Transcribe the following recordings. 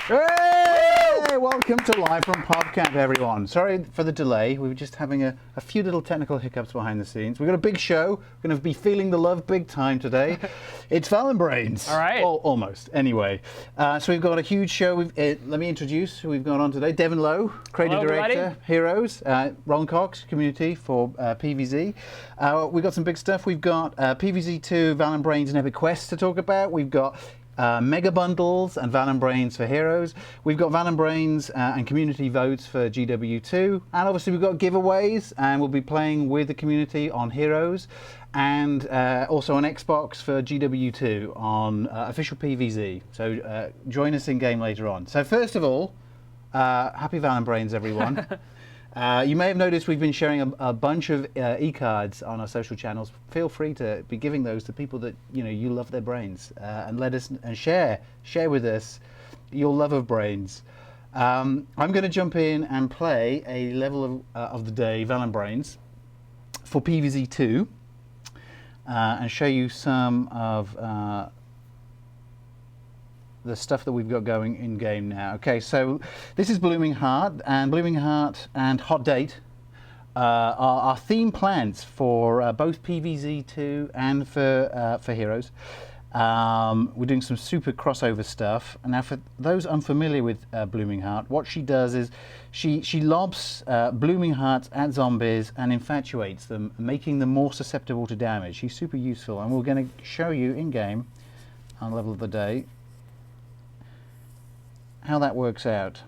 Hey! Welcome to Live from PopCap, everyone. Sorry for the delay. We were just having a few little technical hiccups behind the scenes. We've got a big show. We're going to be feeling the love big time today. It's Valenbrainz. All right. Almost. Anyway, so we've got a huge show. Let me introduce who we've got on today. Devin Lowe, Creative Director, Heroes. Ron Cox, Community for PvZ. We've got some big stuff. We've got PvZ 2, Valenbrainz and Epic Quest to talk about. We've got Mega Bundles and Valenbrainz for Heroes. We've got Valenbrainz and community votes for GW2. And obviously we've got giveaways, and we'll be playing with the community on Heroes, and also on Xbox for GW2 on official PvZ. So join us in game later on. So first of all, happy Valenbrainz, everyone. You may have noticed we've been sharing a bunch of e-cards on our social channels. Feel free to be giving those to people that you love their brains, and let us and share with us your love of brains. I'm going to jump in and play a level of the day, Valenbrainz, for PvZ 2, and show you some of the stuff that we've got going in game now. Okay, so this is Blooming Heart and Hot Date are our theme plans for both PvZ 2 and for Heroes. We're doing some super crossover stuff. And now for those unfamiliar with Blooming Heart, what she does is she lobs Blooming Hearts at zombies and infatuates them, making them more susceptible to damage. She's super useful, and we're going to show you in game on level of the day how that works out.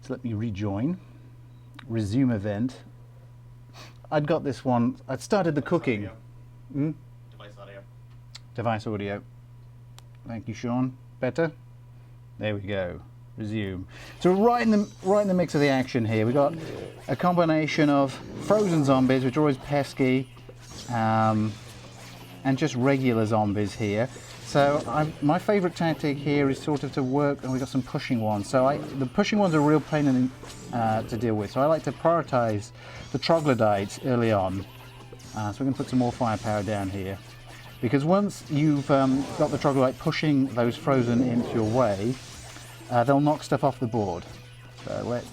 So let me rejoin, resume event. I'd got this one, I'd started the cooking. Device audio. Device audio. Thank you, Sean. Better? There we go. Resume. So we're right in the mix of the action here. We've got a combination of frozen zombies, which are always pesky, and just regular zombies here. So my favourite tactic here is sort of to work, and we've got some pushing ones. So the pushing ones are a real pain to deal with. So I like to prioritise the troglodytes early on. So we're going to put some more firepower down here, because once you've got the troglodyte pushing those frozen imps your way, they'll knock stuff off the board. So let's.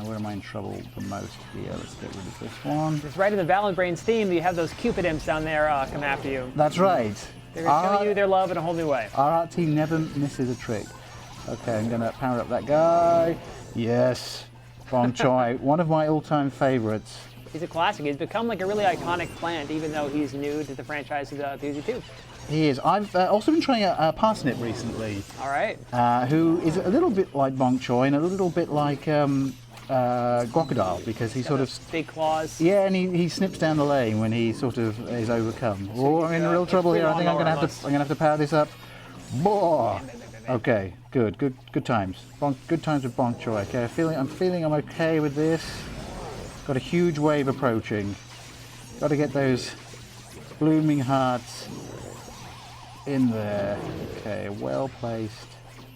Where am I in trouble the most here? Let's get rid of this one. It's right in the Valenbrainz theme. You have those Cupid imps down there come after you. That's right. They're going to show you their love in a whole new way. Our art team never misses a trick. Okay, I'm going to power up that guy. Yes, Bong Choi, one of my all-time favorites. He's a classic. He's become like a really iconic plant, even though he's new to the franchise of PvZ 2. He is. I've also been trying a parsnip recently. All right. Who is a little bit like Bong Choi and a little bit like Crocodile, because he sort of big claws. Yeah, and he snips down the lane when he sort of is overcome. Oh, I'm in real trouble here. I think I'm gonna have to power this up. Boah. Okay, good times. Good times with Bong Choi. Okay, I'm feeling I'm okay with this. Got a huge wave approaching. Got to get those Blooming Hearts in there. Okay, well placed.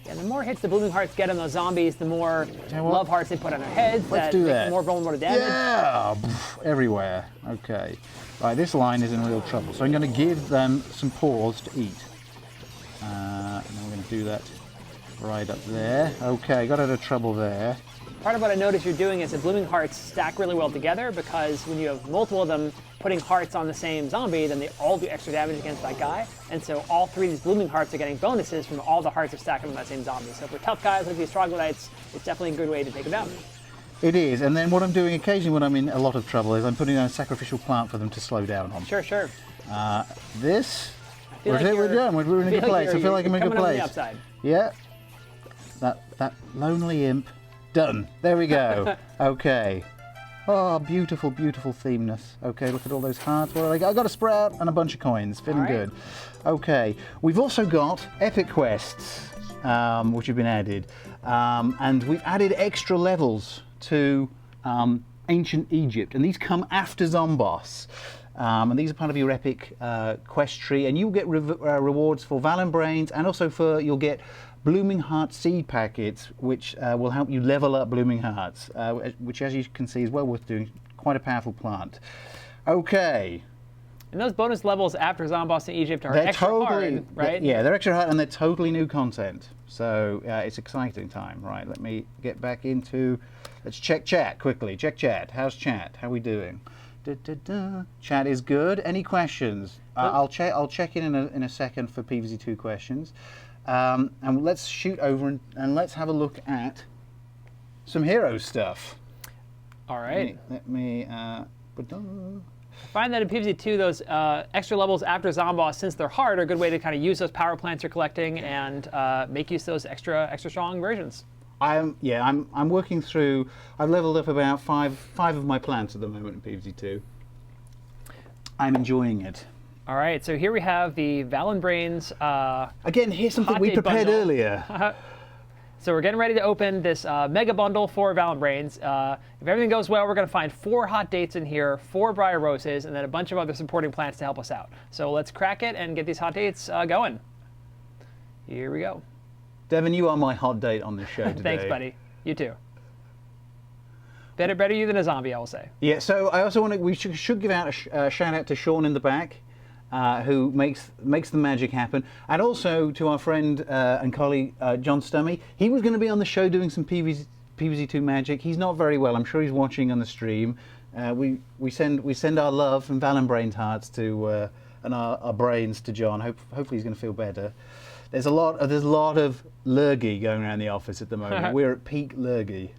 Yeah, the more hits the Blooming Hearts get on those zombies, the more love hearts they put on their heads. Let's do that. More vulnerable to damage. Yeah, everywhere. Okay. Right, this line is in real trouble, so I'm going to give them some paws to eat. And I'm going to do that right up there. Okay, got out of trouble there. Part of what I noticed you're doing is the Blooming Hearts stack really well together, because when you have multiple of them putting hearts on the same zombie, then they all do extra damage against that guy. And so all three of these Blooming Hearts are getting bonuses from all the hearts that stack on that same zombie. So for tough guys like these troglodytes, it's definitely a good way to take them down. It is, and then what I'm doing occasionally when I'm in a lot of trouble is I'm putting down a sacrificial plant for them to slow down on. Sure. We're done. We're in a good place. I feel like I'm in a good place. Yeah. That lonely imp. Done. There we go. Okay. Oh, beautiful, beautiful themeness. Okay, look at all those hearts. What do I got? I got a sprout and a bunch of coins. Feeling good. Okay. We've also got epic quests, which have been added, and we've added extra levels to ancient Egypt, and these come after Zomboss. And these are part of your epic quest tree, and you'll get rewards for Valenbrainz, and also you'll get Blooming Heart seed packets, which will help you level up Blooming Hearts, which, as you can see, is well worth doing. Quite a powerful plant. Okay. And those bonus levels after Zomboss in Egypt are They're extra totally hard, right? Yeah, they're extra hard and they're totally new content. So it's exciting time. Right, let me get back into. Let's check chat quickly. Check chat. How's chat? How are we doing? Chat is good. Any questions? I'll check in a second for PvZ2 questions. And let's shoot over and let's have a look at some hero stuff. All right. Let me I find that in PvZ2, those extra levels after Zomboss, since they're hard, are a good way to kind of use those power plants you're collecting and make use of those extra strong versions. I'm working through. I've leveled up about five of my plants at the moment in PvZ2. I'm enjoying it. All right, so here we have the Valenbrainz. Again, here's something we prepared earlier. So we're getting ready to open this mega bundle for Valenbrainz. If everything goes well, we're going to find 4 hot dates in here, 4 briar roses, and then a bunch of other supporting plants to help us out. So let's crack it and get these hot dates going. Here we go. Devin, you are my hot date on this show today. Thanks, buddy. You too. Better you than a zombie, I will say. Yeah. So I also want to. We should give out a shout out to Sean in the back, who makes the magic happen, and also to our friend and colleague John Stummy. He was going to be on the show doing some PvZ2 magic. He's not very well. I'm sure he's watching on the stream. We send our love and Valenbrainz hearts to and our brains to John. Hopefully he's going to feel better. There's a lot of lurgy going around the office at the moment. We're at peak lurgy.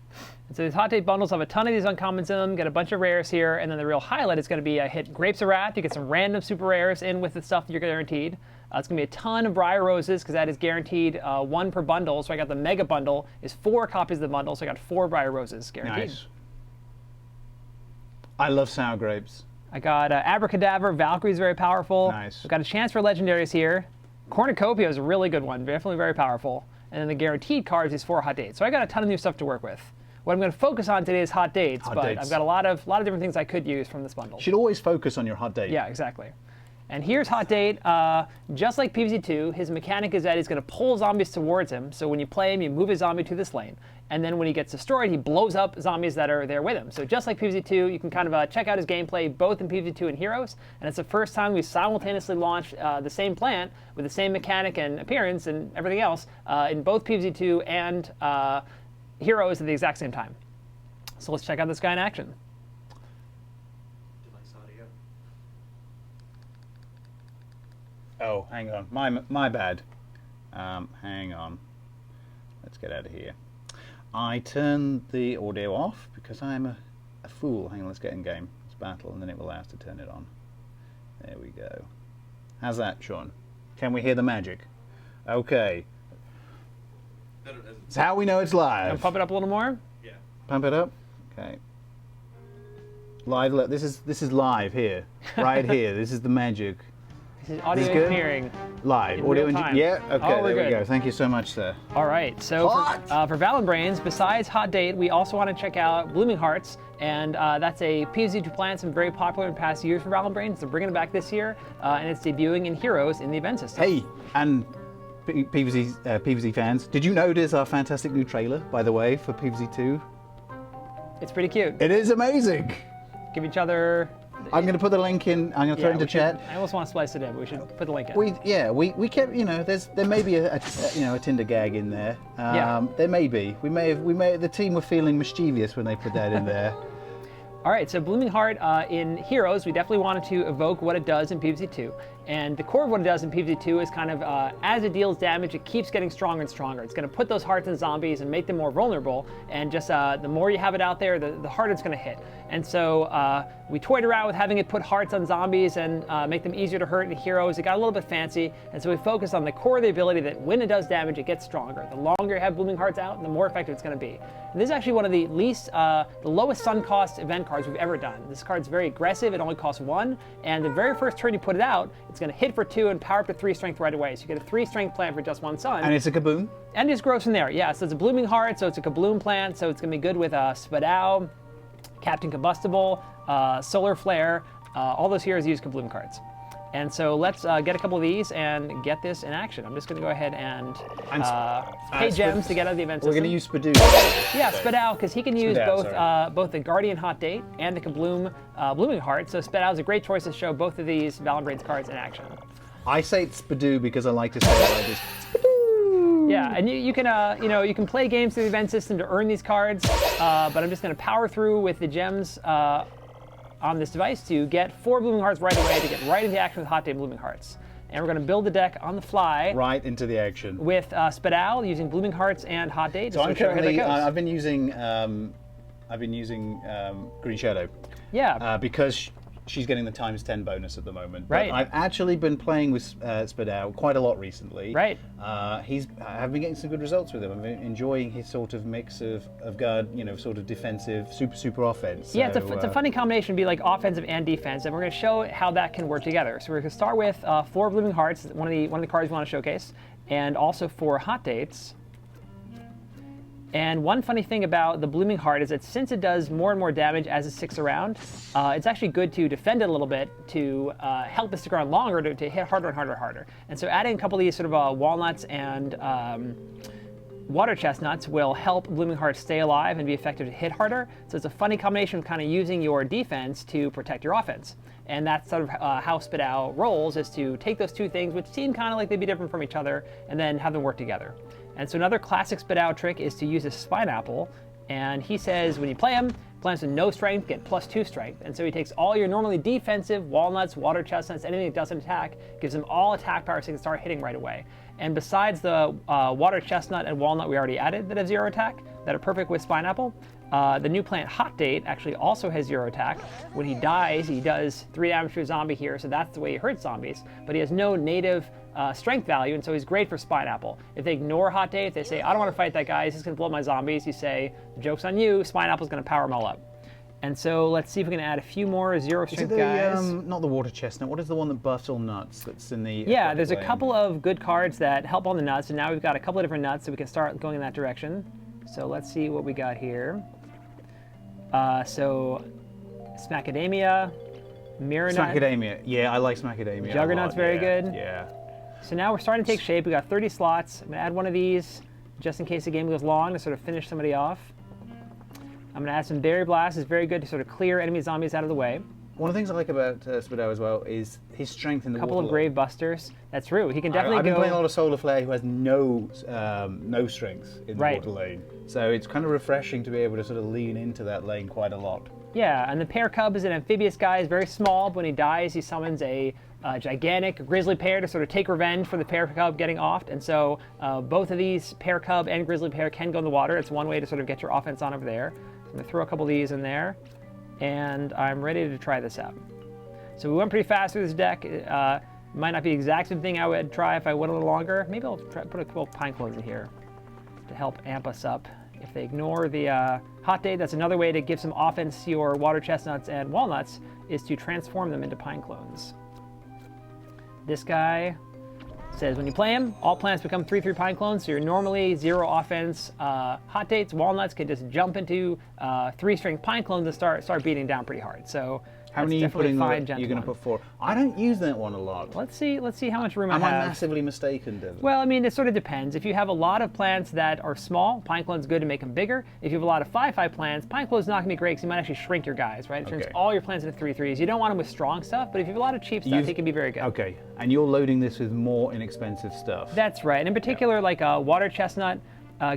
So these hot date bundles have a ton of these uncommons in them, get a bunch of rares here, and then the real highlight is going to be hit Grapes of Wrath. You get some random super rares in with the stuff that you're guaranteed. It's going to be a ton of Briar Roses because that is guaranteed 1 per bundle. So I got the mega bundle is 4 copies of the bundle, so I got 4 Briar Roses guaranteed. Nice. I love sour grapes. I got Abracadabra. Valkyrie's very powerful. Nice. We've got a chance for legendaries here. Cornucopia is a really good one, definitely very powerful. And then the guaranteed cards is 4 hot dates. So I got a ton of new stuff to work with. What I'm going to focus on today is hot dates, but I've got a lot of different things I could use from this bundle. You should always focus on your hot date. Yeah, exactly. And here's hot date. Just like PvZ2, his mechanic is that he's going to pull zombies towards him. So when you play him, you move his zombie to this lane. And then when he gets destroyed, he blows up zombies that are there with him. So just like PvZ2, you can kind of check out his gameplay both in PvZ2 and Heroes. And it's the first time we've simultaneously launched the same plant with the same mechanic and appearance and everything else in both PvZ2 and Heroes at the exact same time. So let's check out this guy in action. Device audio. Oh, hang on. My bad. Hang on. Let's get out of here. I turned the audio off because I'm a fool. Hang on, let's get in game. Let's battle, and then it will allow us to turn it on. There we go. How's that, Sean? Can we hear the magic? Okay. It's how we know it's live. Can I pump it up a little more? Yeah. Pump it up. Okay. Live. Look, this is live here, right here. This is the magic. This is audio This is good? engineering. Live. In Audio real time. Yeah. Okay. Oh, we're there we good. go. Thank you so much, sir. All right. So for Valenbrainz, besides Hot Date, we also want to check out Blooming Hearts, and that's a PvZ2 plant, some very popular in past years for Valenbrainz. They're bringing it back this year, and it's debuting in Heroes in the event system. Hey, and PvZ fans, did you notice our fantastic new trailer, by the way, for PvZ2? It's pretty cute. It is amazing. Give each other. I'm going to put the link in. I'm going to throw it into chat. I almost want to splice it in, but we should put the link in. We kept, there may be a Tinder gag in there. There may be. The team were feeling mischievous when they put that in there. All right, so Blooming Heart in Heroes, we definitely wanted to evoke what it does in PvZ2. And the core of what it does in PvZ2 is kind of, as it deals damage, it keeps getting stronger and stronger. It's going to put those hearts in zombies and make them more vulnerable. And just the more you have it out there, the harder it's going to hit. And so we toyed around with having it put hearts on zombies and make them easier to hurt in Heroes. It got a little bit fancy. And so we focused on the core of the ability that when it does damage, it gets stronger. The longer you have Blooming Hearts out, the more effective it's going to be. And this is actually one of the the lowest sun cost event cards we've ever done. This card's very aggressive. It only costs 1. And the very first turn you put it out, it's going to hit for 2 and power up to 3 strength right away. So you get a 3 strength plant for just 1 sun. And it's a kaboom? And it's gross in there, yeah. So it's a Blooming Heart, so it's a kabloom plant, so it's going to be good with Spadao, Captain Combustible, Solar Flare. All those heroes use kabloom cards. And so let's get a couple of these and get this in action. I'm just going to go ahead and pay gems to get out of the event system. We're going to use Spadoo. Yeah, Spadoo, because he can use Spadoo, both the Guardian Hot Date and the Kabloom Blooming Heart. So Spadoo is a great choice to show both of these Valenbrainz cards in action. I say it's Spadoo because I like to say it like this. Yeah, and you can you can play games through the event system to earn these cards, but I'm just going to power through with the gems on this device to get 4 Blooming Hearts right away to get right into action with Hot Date Blooming Hearts. And we're going to build the deck on the fly. Right into the action. With Spadoo using Blooming Hearts and Hot Date. So I'm currently, I've been using Green Shadow. Yeah. Because she's getting the ×10 bonus at the moment. Right. But I've actually been playing with Spadoo quite a lot recently. Right. I've been getting some good results with him. I'm enjoying his sort of mix of guard, sort of defensive, super offense. Yeah, so, it's a funny combination. It'd be like offensive and defense, and we're going to show how that can work together. So we're going to start with 4 Blooming Hearts, one of the cards we want to showcase, and also 4 Hot Dates. And one funny thing about the Blooming Heart is that since it does more and more damage as it sticks around, it's actually good to defend it a little bit to help it stick around longer to hit harder and harder. And so adding a couple of these sort of walnuts and water chestnuts will help Blooming Heart stay alive and be effective to hit harder. So it's a funny combination of kind of using your defense to protect your offense. And that's sort of how Spadoo rolls, is to take those two things, which seem kind of like they'd be different from each other, and then have them work together. And so another classic Spadoo trick is to use a Spineapple. And he says when you play him, plans with no strength, get +2 strength. And so he takes all your normally defensive walnuts, water chestnuts, anything that doesn't attack, gives them all attack power so they can start hitting right away. And besides the water chestnut and walnut we already added that have 0 attack, that are perfect with Spineapple, the new plant Hot Date actually also has 0 attack. When he dies, he does 3 damage to a zombie here, so that's the way he hurts zombies. But he has no native strength value, and so he's great for Spineapple. If they ignore Hot Date, if they say, I don't want to fight that guy, he's just going to blow up my zombies, you say, joke's on you, Spineapple's going to power them all up. And so let's see if we can add a few more 0 strength guys. Not the water chestnut. What is the one that buffs all nuts that's in the... Yeah, there's a couple of good cards that help on the nuts, and now we've got a couple of different nuts, so we can start going in that direction. So let's see what we got here. So Smackademia, Mirror Nut. Smackademia. Yeah, I like Smackademia. Juggernaut's very good. Yeah. So now we're starting to take shape. We got 30 slots. I'm going to add one of these just in case the game goes long to sort of finish somebody off. I'm going to add some Berry Blast. It's very good to sort of clear enemy zombies out of the way. One of the things I like about Spadoo as well is his strength in the water. A couple of Grave Busters. That's true. He can definitely I've been playing a lot of Solar Flare who has no strength in the water lane. So it's kind of refreshing to be able to sort of lean into that lane quite a lot. Yeah, and the Pear Cub is an amphibious guy. He's very small, but when he dies, he summons a gigantic grizzly pear to sort of take revenge for the Pear Cub getting offed. And so both of these Pear Cub and grizzly pear can go in the water. It's one way to sort of get your offense on over there. So I'm going to throw a couple of these in there, and I'm ready to try this out. So we went pretty fast through this deck. Might not be the exact same thing I would try if I went a little longer. Maybe I'll try, put a couple of pine clones in here to help amp us up. If they ignore the Hot Date, that's another way to give some offense to your water chestnuts and walnuts, is to transform them into pine clones. This guy says when you play him, all plants become 3/3 pine clones, so you're normally 0 offense. Hot Dates, walnuts can just jump into 3-strength pine clones and start beating down pretty hard. So how many are you putting? You're going to put 4. I don't use that one a lot. Let's see how much room I have. Am I massively mistaken, Devin? Well, I mean, it sort of depends. If you have a lot of plants that are small, pine clone's good to make them bigger. If you have a lot of 5/5 plants, pine clone's not going to be great because you might actually shrink your guys, right? It turns all your plants into 3/3s. You don't want them with strong stuff, but if you have a lot of cheap stuff, it can be very good. Okay, and you're loading this with more inexpensive stuff. That's right. And in particular, like a water chestnut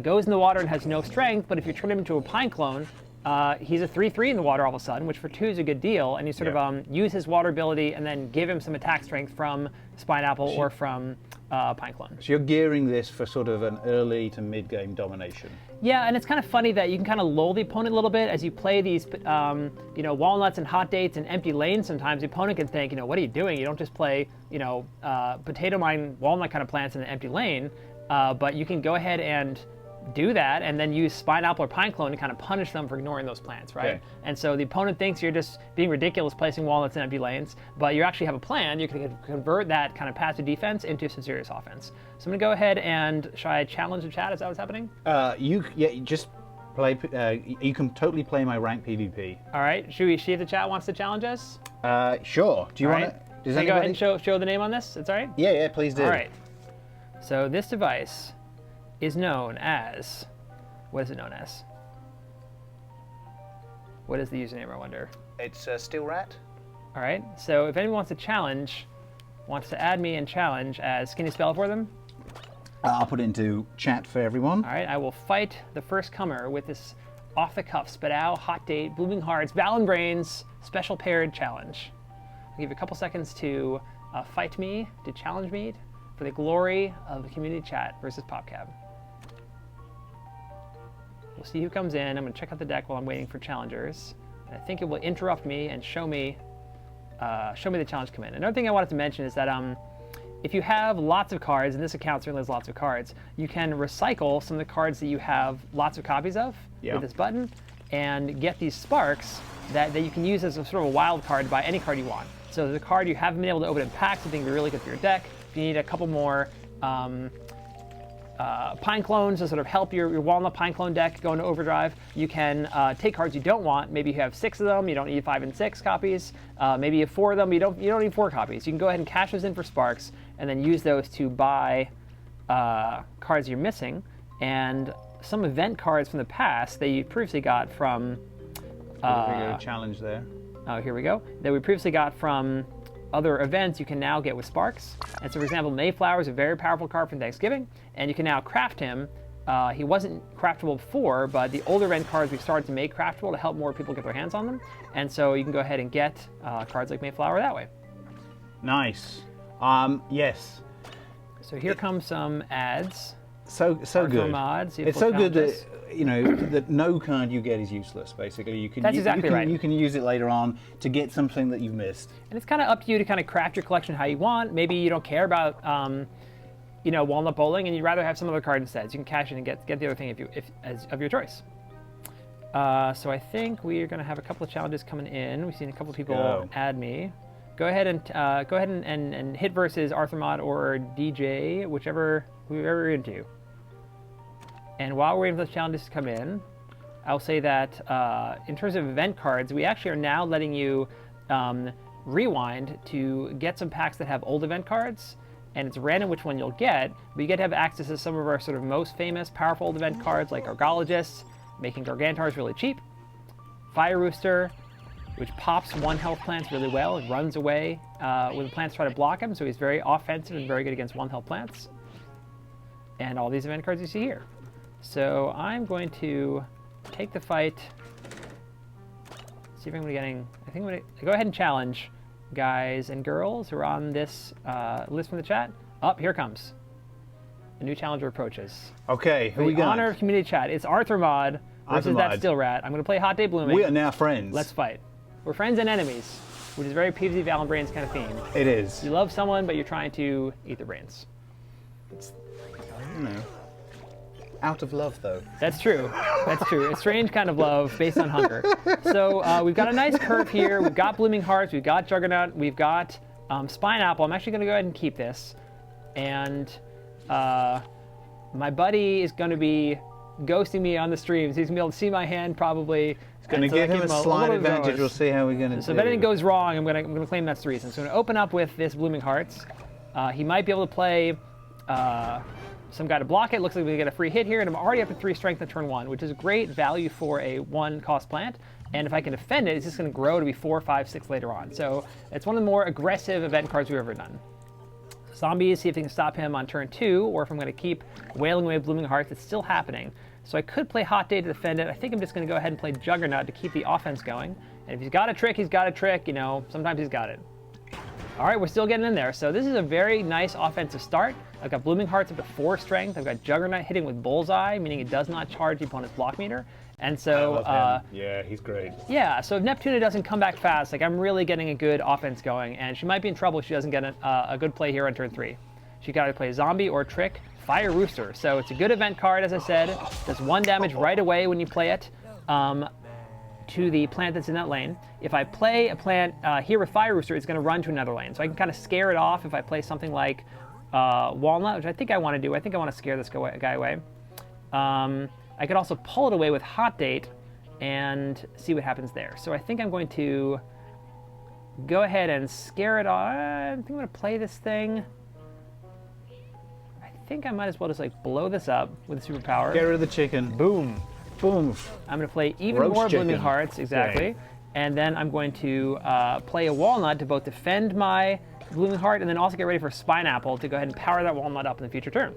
goes in the water and has no strength, but if you turn him into a pine clone, he's a 3/3 in the water all of a sudden, which for 2 is a good deal, and you sort of use his water ability and then give him some attack strength from Spineapple or from Pine Clone. So you're gearing this for sort of an early to mid-game domination. Yeah, and it's kind of funny that you can kind of lull the opponent a little bit as you play these, walnuts and Hot Dates and empty lanes. Sometimes the opponent can think, what are you doing? You don't just play, potato mine walnut kind of plants in an empty lane, but you can go ahead and do that and then use Spineapple or Pine Clone to kind of punish them for ignoring those plants, right? Okay. And so the opponent thinks you're just being ridiculous placing walnuts in empty lanes, but you actually have a plan. You can convert that kind of passive defense into some serious offense. So I'm going to go ahead and should I challenge the chat? Is that what's happening? You just play. You can totally play my rank PvP. All right. Should we see if the chat wants to challenge us? Sure. Do you want to? Does Can I go ahead and show the name on this? It's all right? Yeah, yeah, please do. All right. So this device is known as... What is it known as? What is the username, I wonder? It's Steel Rat. All right. So if anyone wants to challenge, wants to add me and challenge as... Can you spell it for them? I'll put it into chat for everyone. All right. I will fight the first comer with this off-the-cuff, Spadao, Hot Date, Blooming Hearts, Valenbrainz special paired challenge. I'll give you a couple seconds to fight me, to challenge me for the glory of the community chat versus PopCap. We'll see who comes in. I'm going to check out the deck while I'm waiting for challengers. And I think it will interrupt me and show me the challenge come in. Another thing I wanted to mention is that if you have lots of cards, and this account certainly has lots of cards, you can recycle some of the cards that you have lots of copies of with this button and get these sparks that you can use as a sort of a wild card to buy any card you want. So there's a card you haven't been able to open in packs, I think would be really good for your deck. If you need a couple more pine clones to sort of help your walnut pine clone deck go into overdrive, you can take cards you don't want. Maybe you have 6 of them, you don't need 5 and 6 copies. Maybe you have 4 of them, you don't need 4 copies. You can go ahead and cash those in for sparks and then use those to buy cards you're missing. And some event cards from the past that you previously got from... challenge there. Oh, here we go. That we previously got from other events you can now get with sparks. And so, for example, Mayflower is a very powerful card from Thanksgiving, and you can now craft him. He wasn't craftable before, but the older event cards we've started to make craftable to help more people get their hands on them. And so you can go ahead and get cards like Mayflower that way. Nice. Yes. So here comes some ads. So good. Mods, it's so good that that no card you get is useless. Basically, you can. That's exactly right. You can use it later on to get something that you've missed. And it's kind of up to you to kind of craft your collection how you want. Maybe you don't care about walnut bowling, and you'd rather have some other card instead. So you can cash in and get the other thing of your choice. So I think we are going to have a couple of challenges coming in. We've seen a couple of people add me. Go ahead and hit versus Arthur Mod or DJ, whoever you're into. And while we're waiting for those challenges to come in, I'll say that in terms of event cards, we actually are now letting you rewind to get some packs that have old event cards, and it's random which one you'll get, but you get to have access to some of our sort of most famous, powerful old event cards like Gargologists, making Gargantars really cheap, Fire Rooster, which pops 1 health plants really well and runs away when the plants try to block him, so he's very offensive and very good against 1 health plants. And all these event cards you see here. So I'm going to take the fight. See if I'm getting. I think I'm going to go ahead and challenge guys and girls who are on this list from the chat. Here comes. A new challenger approaches. Okay, who we got? In honor of community chat, it's Arthur Mod versus that Steel Rat. I'm going to play Hot Day Blooming. We are now friends. Let's fight. We're friends and enemies, which is very PvZ Valenbrainz kind of theme. It is. You love someone, but you're trying to eat their brains. It's, out of love, though. That's true. That's true. A strange kind of love based on hunger. So we've got a nice curve here. We've got Blooming Hearts. We've got Juggernaut. We've got Spineapple. I'm actually going to go ahead and keep this. And my buddy is going to be ghosting me on the streams. He's going to be able to see my hand probably. It's going to give him a slight advantage. We'll see how we're going to do. So if anything goes wrong, I'm going to claim that's the reason. So I'm going to open up with this Blooming Hearts. He might be able to play some guy to block it. Looks like we get a free hit here, and I'm already up to 3 strength at turn 1, which is great value for a 1-cost plant. And if I can defend it, it's just going to grow to be 4, 5, 6 later on. So it's one of the more aggressive event cards we've ever done. Zombies, see if they can stop him on turn 2, or if I'm going to keep wailing away Blooming Hearts. It's still happening. So I could play Hot Day to defend it. I think I'm just going to go ahead and play Juggernaut to keep the offense going. And if he's got a trick, he's got a trick. You know, sometimes he's got it. All right, we're still getting in there. So this is a very nice offensive start. I've got Blooming Hearts up to 4 strength. I've got Juggernaut hitting with Bullseye, meaning it does not charge the opponent's block meter. And so, yeah, he's great. Yeah, so if Neptuna doesn't come back fast, like I'm really getting a good offense going, and she might be in trouble if she doesn't get a good play here on turn 3. She got to play Zombie or Trick, Fire Rooster. So it's a good event card, as I said. Does 1 damage right away when you play it to the plant that's in that lane. If I play a plant here with Fire Rooster, it's going to run to another lane. So I can kind of scare it off if I play something like Walnut, which I think I want to do. I think I want to scare this guy away. I could also pull it away with Hot Date and see what happens there. So I think I'm going to go ahead and scare it on. I think I'm going to play this thing. I think I might as well just like blow this up with a superpower. Get rid of the chicken. Boom. Boom. I'm going to play even Roast more chicken. Blooming Hearts, exactly. Right. And then I'm going to play a Walnut to both defend my Blooming Heart and then also get ready for Spineapple to go ahead and power that Walnut up in the future turn.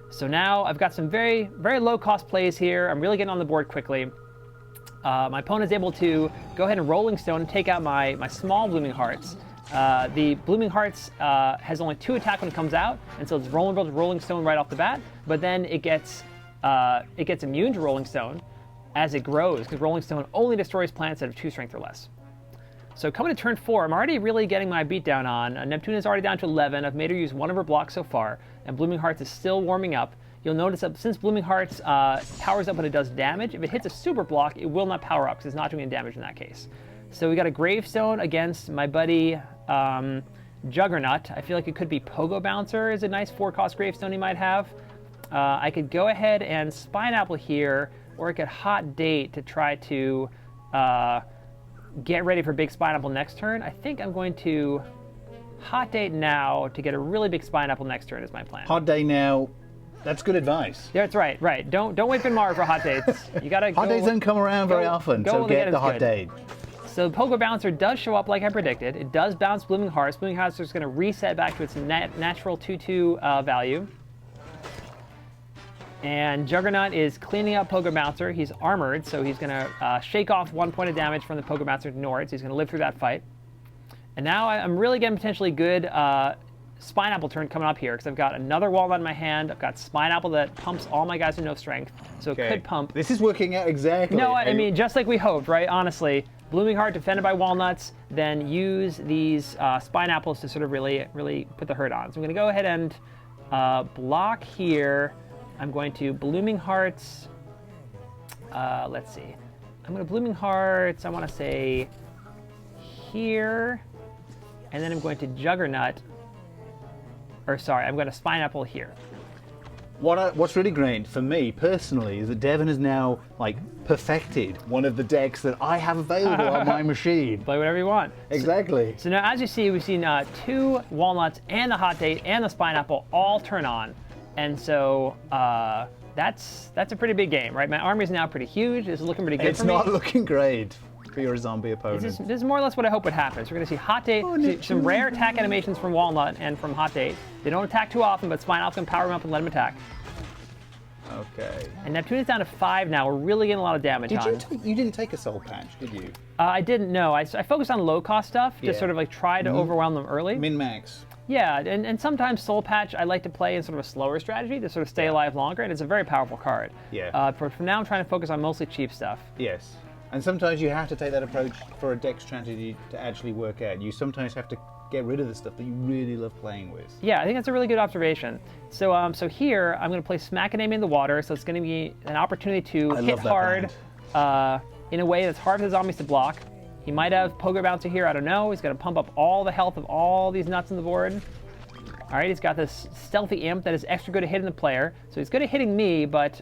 So now I've got some very, very low-cost plays here. I'm really getting on the board quickly. My opponent's able to go ahead and Rolling Stone and take out my small Blooming Hearts. The Blooming Hearts has only 2 attack when it comes out, and so it's vulnerable to Rolling Stone right off the bat. But then it gets immune to Rolling Stone as it grows, because Rolling Stone only destroys plants that have 2 strength or less. So coming to turn 4, I'm already really getting my beat down on. Neptune is already down to 11. I've made her use 1 of her blocks so far, and Blooming Hearts is still warming up. You'll notice that since Blooming Hearts powers up when it does damage, if it hits a super block, it will not power up because it's not doing any damage in that case. So we got a Gravestone against my buddy Juggernaut. I feel like it could be Pogo Bouncer is a nice 4-cost Gravestone he might have. I could go ahead and Spineapple here, or I could Hot Date to try to get ready for big Spineapple next turn. I think I'm going to Hot Date now to get a really big Spineapple next turn is my plan. Hot day now. That's good advice. Yeah, that's right. Right. Don't wait for tomorrow for hot dates. You gotta. Hot dates don't come around very often, so get the hot date. So Pogo Bouncer does show up like I predicted. It does bounce Blooming Hearts. Blooming Hearts is going to reset back to its natural 2/2 value. And Juggernaut is cleaning up Pogo Bouncer. He's armored, so he's going to shake off 1 point of damage from the Pogo Bouncer to Nord, so he's going to live through that fight. And now I'm really getting potentially good Spineapple turn coming up here, because I've got another Walnut in my hand. I've got Spineapple that pumps all my guys with no strength, so it could pump. This is working out exactly. No, I mean, just like we hoped, right? Honestly, Blooming Heart defended by Walnuts, then use these Spineapples to sort of really put the hurt on. So I'm going to go ahead and block here. I'm going to Blooming Hearts. Let's see. I'm going to Blooming Hearts, I want to say here, and then I'm going to Juggernaut. Or sorry, I'm going to Spineapple here. What's really great for me personally is that Devin has now perfected one of the decks that I have available on my machine. Play whatever you want. Exactly. So now, as you see, we've seen 2 Walnuts and the Hot Date and the Spineapple all turn on, and so that's a pretty big game, right? My army is now pretty huge. It's looking pretty good for me. It's not looking great for your zombie opponent. This is more or less what I hope would happen. So we're going to see Hot Date, some rare attack animations from Walnut and from Hot Date. They don't attack too often, but Spineapple can power them up and let them attack. Okay. And Neptune is down to 5 now. We're really getting a lot of damage on. You didn't take a soul patch, did you? I didn't, no. I focused on low-cost stuff, just sort of try to overwhelm them early. Min-max. Yeah, and sometimes Soul Patch I like to play in sort of a slower strategy to sort of stay alive longer, and it's a very powerful card. Yeah. For now, I'm trying to focus on mostly cheap stuff. Yes. And sometimes you have to take that approach for a deck strategy to actually work out. You sometimes have to get rid of the stuff that you really love playing with. Yeah, I think that's a really good observation. So so here, I'm going to play Smackademia in the water, so it's going to be an opportunity to hit hard in a way that's hard for the zombies to block. He might have Pogo Bouncer here, I don't know. He's going to pump up all the health of all these nuts on the board. All right, he's got this Stealthy Imp that is extra good at hitting the player. So he's good at hitting me, but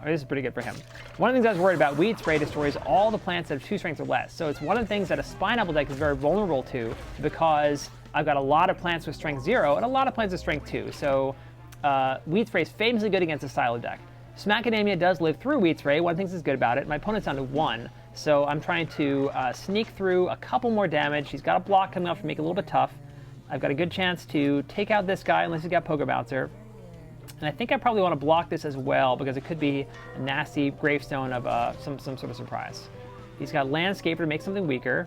this is pretty good for him. One of the things I was worried about, Weed Spray destroys all the plants that have 2 strengths or less. So it's one of the things that a Spineapple deck is very vulnerable to, because I've got a lot of plants with strength 0 and a lot of plants with strength 2. So Weed Spray is famously good against a silo deck. Smackademia does live through Weed Spray. One of the things that's good about it, my opponent's down to 1. So I'm trying to sneak through a couple more damage. He's got a block coming up to make it a little bit tough. I've got a good chance to take out this guy unless he's got Pogo Bouncer. And I think I probably want to block this as well, because it could be a nasty gravestone of some sort of surprise. He's got Landscaper to make something weaker.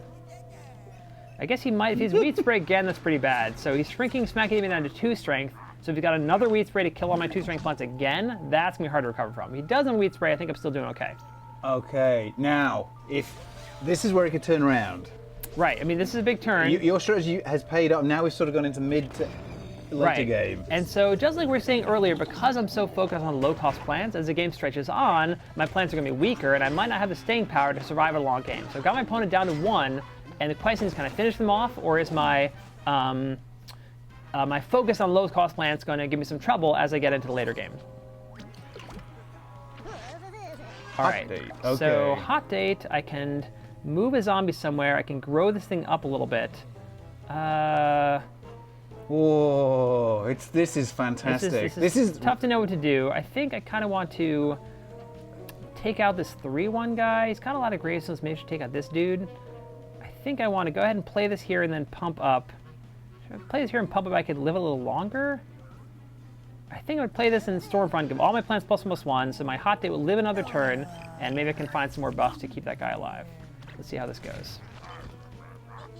I guess he might, if he's Weed Spray again, that's pretty bad. So he's shrinking Smackademia down to 2 strength. So if he's got another Weed Spray to kill all my 2 strength plants again, that's going to be hard to recover from. If he doesn't Weed Spray, I think I'm still doing okay. Okay, now, if this is where it could turn around. Right, I mean, this is a big turn. Your strategy has paid up. Now we've sort of gone into mid to later game. And so, just like we were saying earlier, because I'm so focused on low-cost plants, as the game stretches on, my plants are going to be weaker, and I might not have the staying power to survive a long game. So I've got my opponent down to 1, and the question is, can I finish them off, or is my my focus on low-cost plants going to give me some trouble as I get into the later game? All right, so Hot Date, I can move a zombie somewhere, I can grow this thing up a little bit. Whoa! This is fantastic. This is tough to know what to do. I think I kind of want to take out this 3/1 guy. He's got a lot of gravestones. Maybe I should take out this dude. I think I want to go ahead and play this here and then pump up. Should I play this here and pump up? I could live a little longer. I think I would play this in Stormfront, give all my plants +1/+1, so my hot date will live another turn, and maybe I can find some more buffs to keep that guy alive. Let's see how this goes.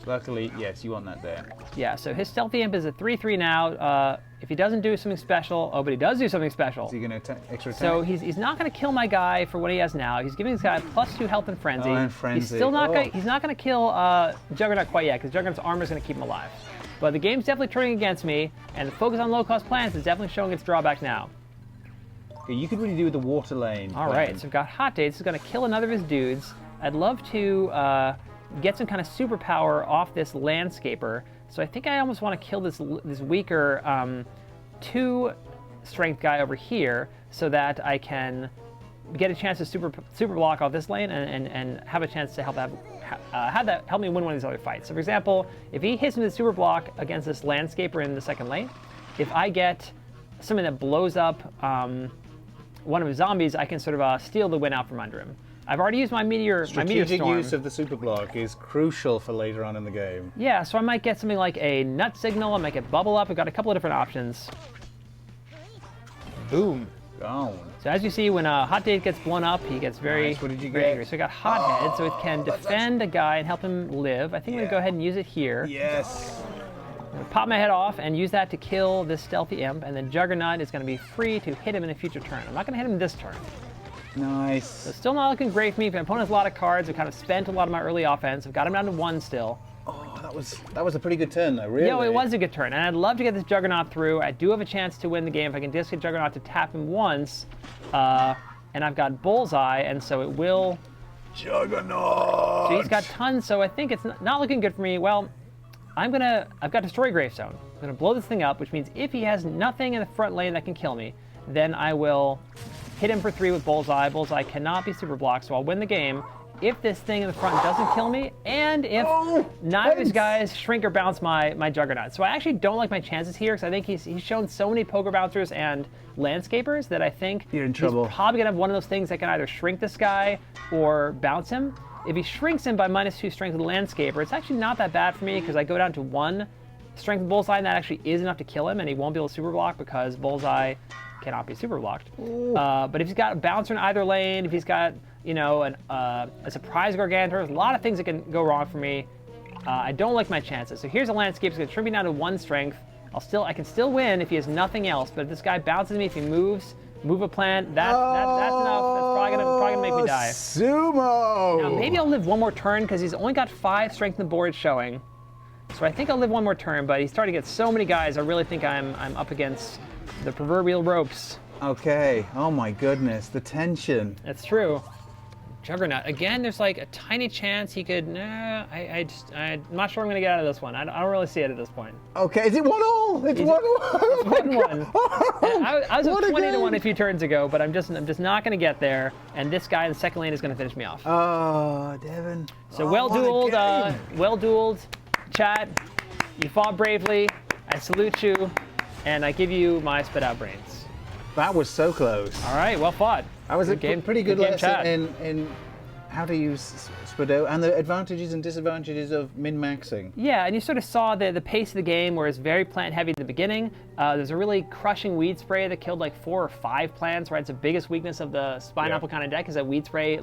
Luckily, yes, you want that there. Yeah, so his Stealthy Imp is a 3/3 now. If he doesn't do something special, but he does do something special. Is he going to attack, extra attack? So he's not going to kill my guy for what he has now. He's giving this guy +2 health and Frenzy. Oh, and Frenzy. He's still not he's not going to kill Juggernaut quite yet, because Juggernaut's armor is going to keep him alive. But the game's definitely turning against me, and the focus on low-cost plants is definitely showing its drawback now. Okay, you could really do with the water lane. All right, so I've got Hot Dates. This is going to kill another of his dudes. I'd love to get some kind of superpower off this Landscaper. So I think I almost want to kill this weaker 2-strength guy over here so that I can get a chance to super block off this lane and have a chance to have that help me win one of these other fights. So for example, if he hits me with super block against this Landscaper in the second lane, if I get something that blows up one of his zombies, I can sort of steal the win out from under him. I've already used my meteor storm. Strategic use of the super block is crucial for later on in the game. Yeah, so I might get something like a nut signal. I might get bubble up. I've got a couple of different options. Boom. Gone. So as you see, when a Hot Date gets blown up, he gets very, What did you very get? angry. So I got Hot Head, so it can defend a guy and help him live. I think I'm going to go ahead and use it here. Yes. I'm going to pop my head off and use that to kill this Stealthy Imp, and then Juggernaut is going to be free to hit him in a future turn. I'm not going to hit him this turn. Nice. So still not looking great for me. My opponent has a lot of cards. I've kind of spent a lot of my early offense. I've got him down to 1 still. Oh, that was a pretty good turn, though, really. Yeah, it was a good turn, and I'd love to get this Juggernaut through. I do have a chance to win the game if I can just get Juggernaut to tap him once, and I've got Bullseye, and so it will... Juggernaut! So he's got tons, so I think it's not looking good for me. Well, I've got Destroy Gravestone. I'm going to blow this thing up, which means if he has nothing in the front lane that can kill me, then I will hit him for 3 with Bullseye. Bullseye cannot be super blocked, so I'll win the game if this thing in the front doesn't kill me, and if neither of these guys shrink or bounce my Juggernaut. So I actually don't like my chances here, because I think he's shown so many Poker Bouncers and Landscapers that I think You're in trouble. He's probably going to have one of those things that can either shrink this guy or bounce him. If he shrinks him by -2 strength with the Landscaper, it's actually not that bad for me, because I go down to 1 strength with Bullseye, and that actually is enough to kill him, and he won't be able to super block because Bullseye cannot be super blocked. But if he's got a bouncer in either lane, if he's got, you know, a surprise Gargantor, there's a lot of things that can go wrong for me. I don't like my chances. So here's a Landscape. It's going to trim me down to 1 strength. I can still win if he has nothing else. But if this guy bounces me, if he move a plant, that's enough. That's probably gonna make me die. Sumo! Now maybe I'll live 1 more turn, because he's only got 5 strength in the board showing. So I think I'll live 1 more turn. But he's starting to get so many guys. I really think I'm up against the proverbial ropes. Okay. Oh my goodness, the tension. That's true. Juggernaut. Again, there's like a tiny chance he could... I'm not sure I'm going to get out of this one. I don't really see it at this point. Okay, is it 1-1? It's 1-1. It's 1-1. I was up 20-1 a few turns ago, but I'm just not going to get there. And this guy in the second lane is going to finish me off. Oh, Devin. So well dueled, chat. You fought bravely. I salute you, and I give you my spit out brains. That was so close. All right, well fought. That was pretty good game, lesson in how to use Spido and the advantages and disadvantages of min-maxing. Yeah, and you sort of saw the pace of the game where it's very plant heavy at the beginning. There's a really crushing weed spray that killed like 4 or 5 plants, right? It's the biggest weakness of the Spineapple kind of deck is that weed spray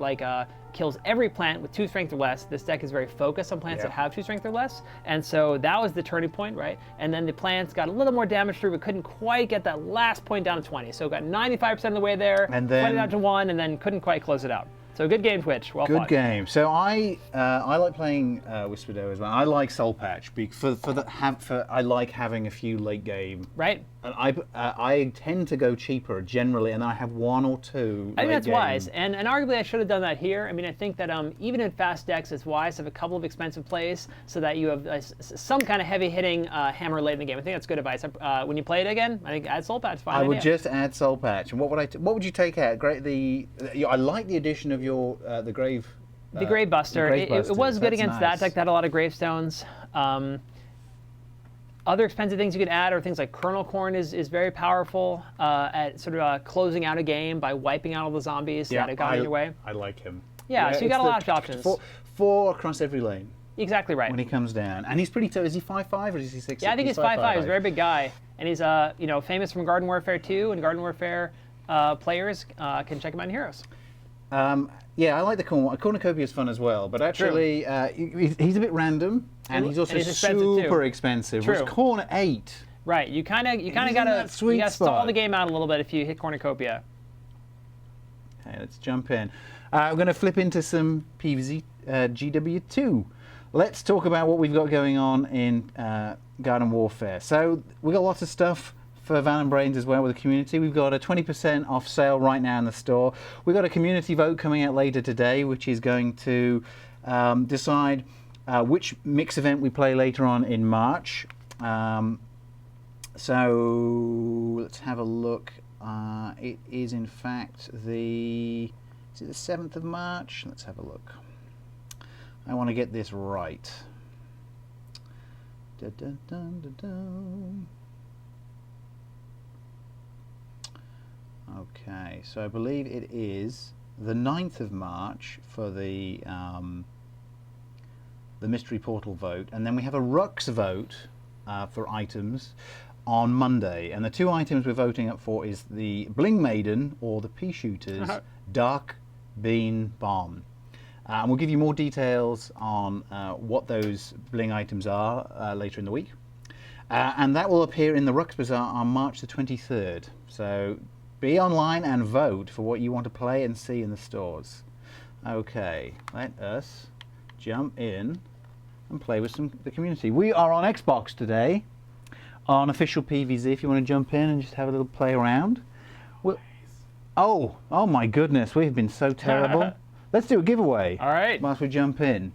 kills every plant with 2 strength or less. This deck is very focused on plants that have 2 strength or less. And so that was the turning point, right? And then the plants got a little more damage through, but couldn't quite get that last point down to 20. So got 95% of the way there, and then 20 down to 1, and then couldn't quite close it out. So good game, Twitch. Well fought. Good game. So I like playing with Spido as well. I like Soul Patch I like having a few late game. Right. And I tend to go cheaper generally, and I have 1 or 2. I think that's wise, and arguably I should have done that here. I mean, I think that even in fast decks, it's wise to have a couple of expensive plays so that you have some kind of heavy-hitting hammer late in the game. I think that's good advice. When you play it again, I think add Soul Patch. Fine idea. I would just add Soul Patch. And what would you take out? I like the addition of your the Grave. The Grave Buster. It was good against that deck that had a lot of gravestones. Other expensive things you can add are things like kernel corn is very powerful at sort of closing out a game by wiping out all the zombies that have gotten in your way. I like him. Yeah, so you got a lot of options. Four across every lane. Exactly right. When he comes down, and he's pretty tough. Is he 5'5" or is he 6'6"? Yeah, I think he's 5'5". He's a very big guy, and he's famous from Garden Warfare 2, and Garden Warfare players can check him out in Heroes. Yeah, I like the cornucopia is fun as well, but actually he's a bit random, and he's also super expensive. True. Corner 8. Right, you kind of gotta stall the game out a little bit if you hit cornucopia. Okay, let's jump in. We're going to flip into some PvZ GW2. Let's talk about what we've got going on in Garden Warfare. So we've got lots of stuff for Valenbrainz as well with the community. We've got a 20% off sale right now in the store. We've got a community vote coming out later today, which is going to decide which mix event we play later on in March. So let's have a look. It is in fact is it the 7th of March? Let's have a look. I want to get this right. Dun, dun, dun, dun, dun. Okay, so I believe it is the 9th of March for the mystery portal vote, and then we have a Rux vote for items on Monday. And the two items we're voting up for is the Bling Maiden or the Pea Shooter's Dark Bean Bomb. And we'll give you more details on what those bling items are later in the week. And that will appear in the Rux Bazaar on March the 23rd. So be online and vote for what you want to play and see in the stores. Okay, let us jump in and play with the community. We are on Xbox today, on official PvZ, if you want to jump in and just have a little play around. Oh my goodness, we've been so terrible. Let's do a giveaway. All right. Whilst we jump in.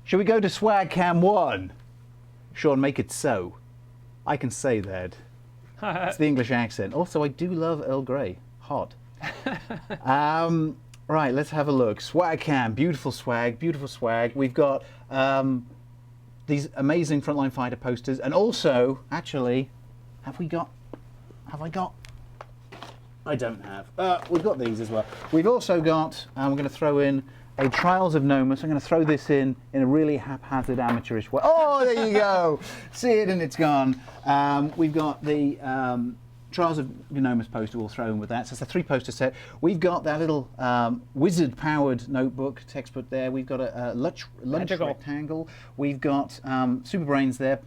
Shall we go to Swag Cam 1? Sean, make it so. I can say that. It's the English accent. Also, I do love Earl Grey. Hot. Right, let's have a look. Swag Cam, beautiful swag, beautiful swag. We've got these amazing Frontline Fighter posters, and also, actually, have I got? I don't have. We've got these as well. We've also got, we're going to throw in a Trials of Nomus. I'm going to throw this in a really haphazard, amateurish way. Oh, there you go. See it and it's gone. We've got the Trials of Nomus poster we'll throw in with that. So it's a 3-poster set. We've got that little wizard-powered notebook textbook there. We've got a lunch rectangle. We've got Suburbination there.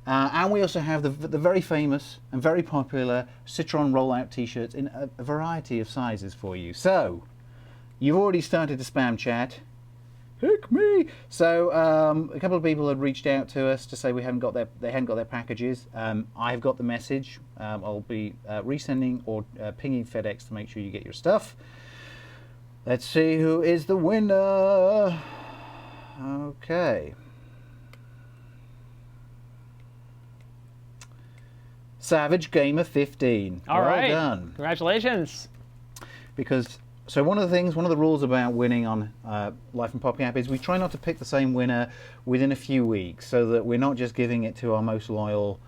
And we also have the very famous and very popular Citron rollout t-shirts in a variety of sizes for you. So, you've already started to spam chat. Heck me! So, a couple of people had reached out to us to say they hadn't got their packages. I've got the message. I'll be resending or pinging FedEx to make sure you get your stuff. Let's see who is the winner. Okay. Savage Gamer 15. All right. Well done. Congratulations. Because one of the rules about winning on Life and PopCap is we try not to pick the same winner within a few weeks, so that we're not just giving it to our most loyal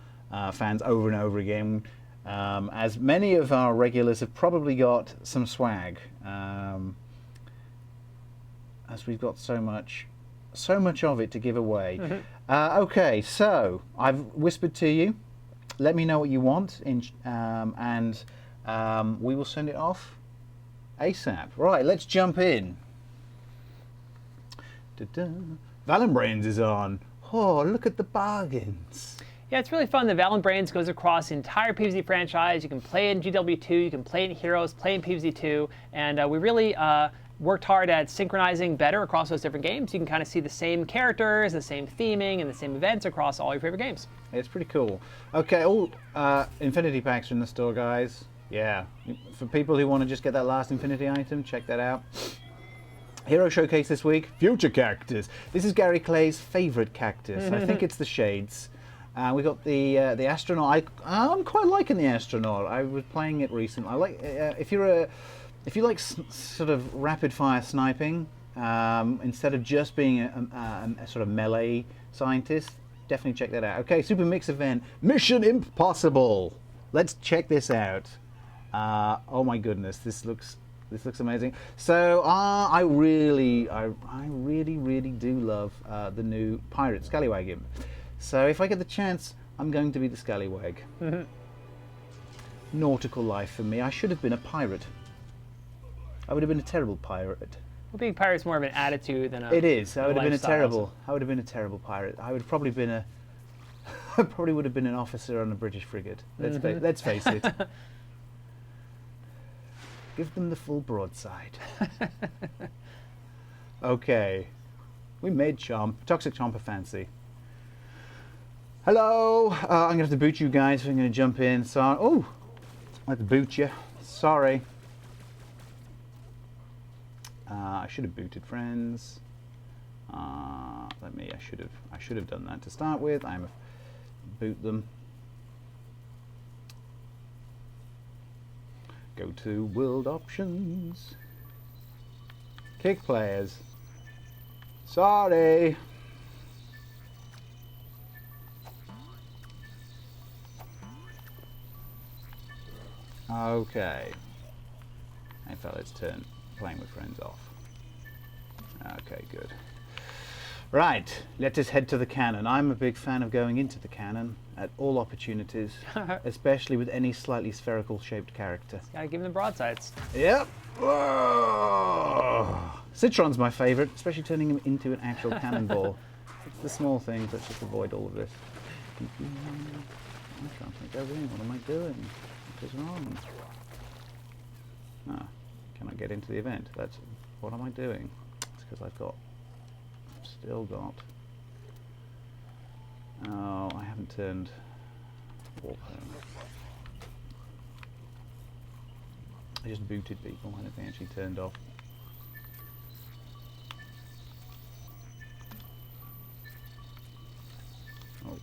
fans over and over again. As many of our regulars have probably got some swag, as we've got so much of it to give away. Okay, so I've whispered to you. Let me know what you want, and we will send it off ASAP. Right, let's jump in. Valenbrainz is on. Oh, look at the bargains. Yeah, it's really fun. The Valenbrainz goes across the entire PvZ franchise. You can play in GW2, you can play in Heroes, play in PvZ2, and we really worked hard at synchronizing better across those different games. You can kind of see the same characters, the same theming, and the same events across all your favorite games. It's pretty cool. Okay, all Infinity packs are in the store, guys. Yeah, for people who want to just get that last Infinity item, check that out. Hero Showcase this week, Future Cactus. This is Gary Clay's favorite cactus. I think it's the Shades. We got the Astronaut. I'm quite liking the Astronaut. I was playing it recently. I like if you like sort of rapid fire sniping, instead of just being a sort of melee scientist, definitely check that out. Okay, Super Mix event, Mission Impossible. Let's check this out. Oh my goodness, this looks amazing. So I really do love the new Pirate Scallywag imp. So if I get the chance, I'm going to be the Scallywag. Nautical life for me. I should have been a pirate. I would have been a terrible pirate. Well, being pirate's more of an attitude than a. It is. I would have been a lifestyle, terrible. I would have been a terrible pirate. I would probably been a. I probably would have been an officer on a British frigate. Let's face it. Give them the full broadside. Okay. We made Toxic Chomper fancy. Hello. I'm going to have to boot you guys. So I'm going to jump in. So, oh, I have to boot you. Sorry. I should have booted friends. I should have done that to start with. Boot them. Go to world options. Kick players. Sorry. Okay. In fact, let's turn playing with friends off. Okay, good. Right, let us head to the cannon. I'm a big fan of going into the cannon at all opportunities, especially with any slightly spherical shaped character. Gotta give them the broadsides. Yep. Whoa. Citron's my favourite, especially turning him into an actual cannonball. It's the small things. Let's just avoid all of this. I can't think over in. What am I doing? What is wrong? Ah, can I get into the event? That's what am I doing? It's because I've still got. Oh, I haven't turned warp home. I just booted people. I don't think I actually turned off. Oh.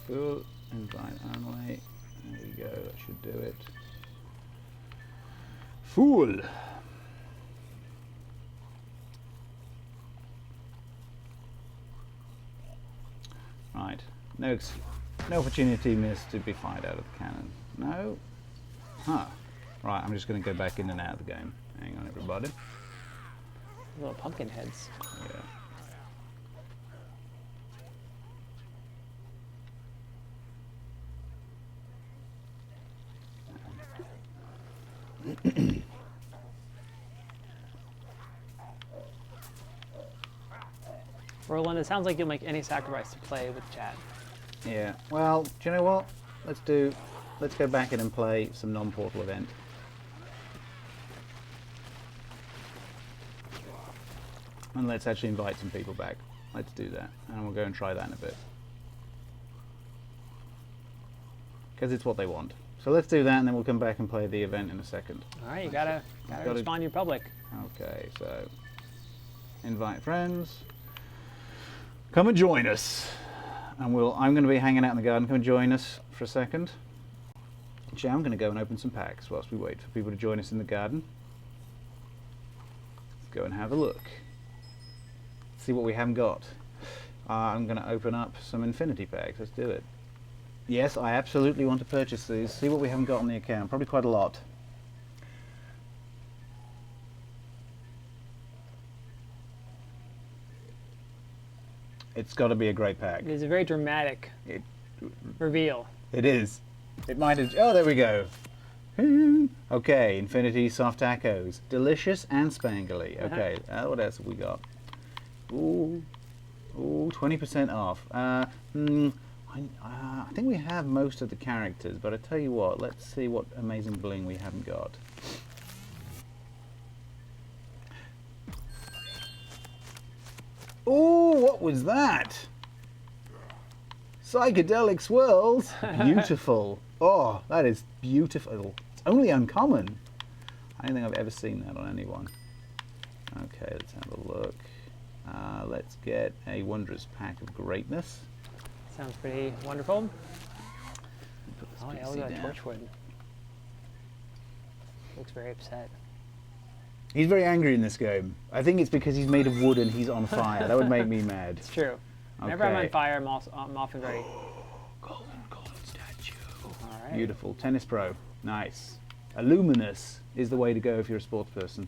Full invite only. There we go. That should do it. Fool. Right. No opportunity missed to be fired out of the cannon. No. Huh. Right. I'm just going to go back in and out of the game. Hang on, everybody. Little pumpkin heads. Yeah. Roland, it sounds like you'll make any sacrifice to play with chat. Yeah. Well, do you know what? Let's go back in and play some non-portal event. And let's actually invite some people back. Let's do that. And we'll go and try that in a bit. Because it's what they want. So let's do that and then we'll come back and play the event in a second. Alright, you gotta respond to your public. Okay, so invite friends. Come and join us. And I'm going to be hanging out in the garden. Come and join us for a second. Actually, I'm going to go and open some packs whilst we wait for people to join us in the garden. Let's go and have a look. See what we haven't got. I'm going to open up some infinity packs. Let's do it. Yes, I absolutely want to purchase these. See what we haven't got on the account. Probably quite a lot. It's got to be a great pack. It is a very dramatic reveal. It is. It might have. Oh, there we go. Okay, Infinity Soft Tacos. Delicious and spangly. Okay, what else have we got? Ooh, 20% off. I think we have most of the characters, but I tell you what, let's see what amazing bling we haven't got. Ooh, what was that? Psychedelic swirls. Beautiful. Oh, that is beautiful. It's only uncommon. I don't think I've ever seen that on anyone. Okay, let's have a look. Let's get a wondrous pack of greatness. Sounds pretty wonderful. Oh yeah, look at that Torchwood. Looks very upset. He's very angry in this game. I think it's because he's made of wood and he's on fire. That would make me mad. It's true. Whenever I'm on fire, I'm often ready. Golden statue. All right. Beautiful. Tennis Pro. Nice. Illuminous is the way to go if you're a sports person.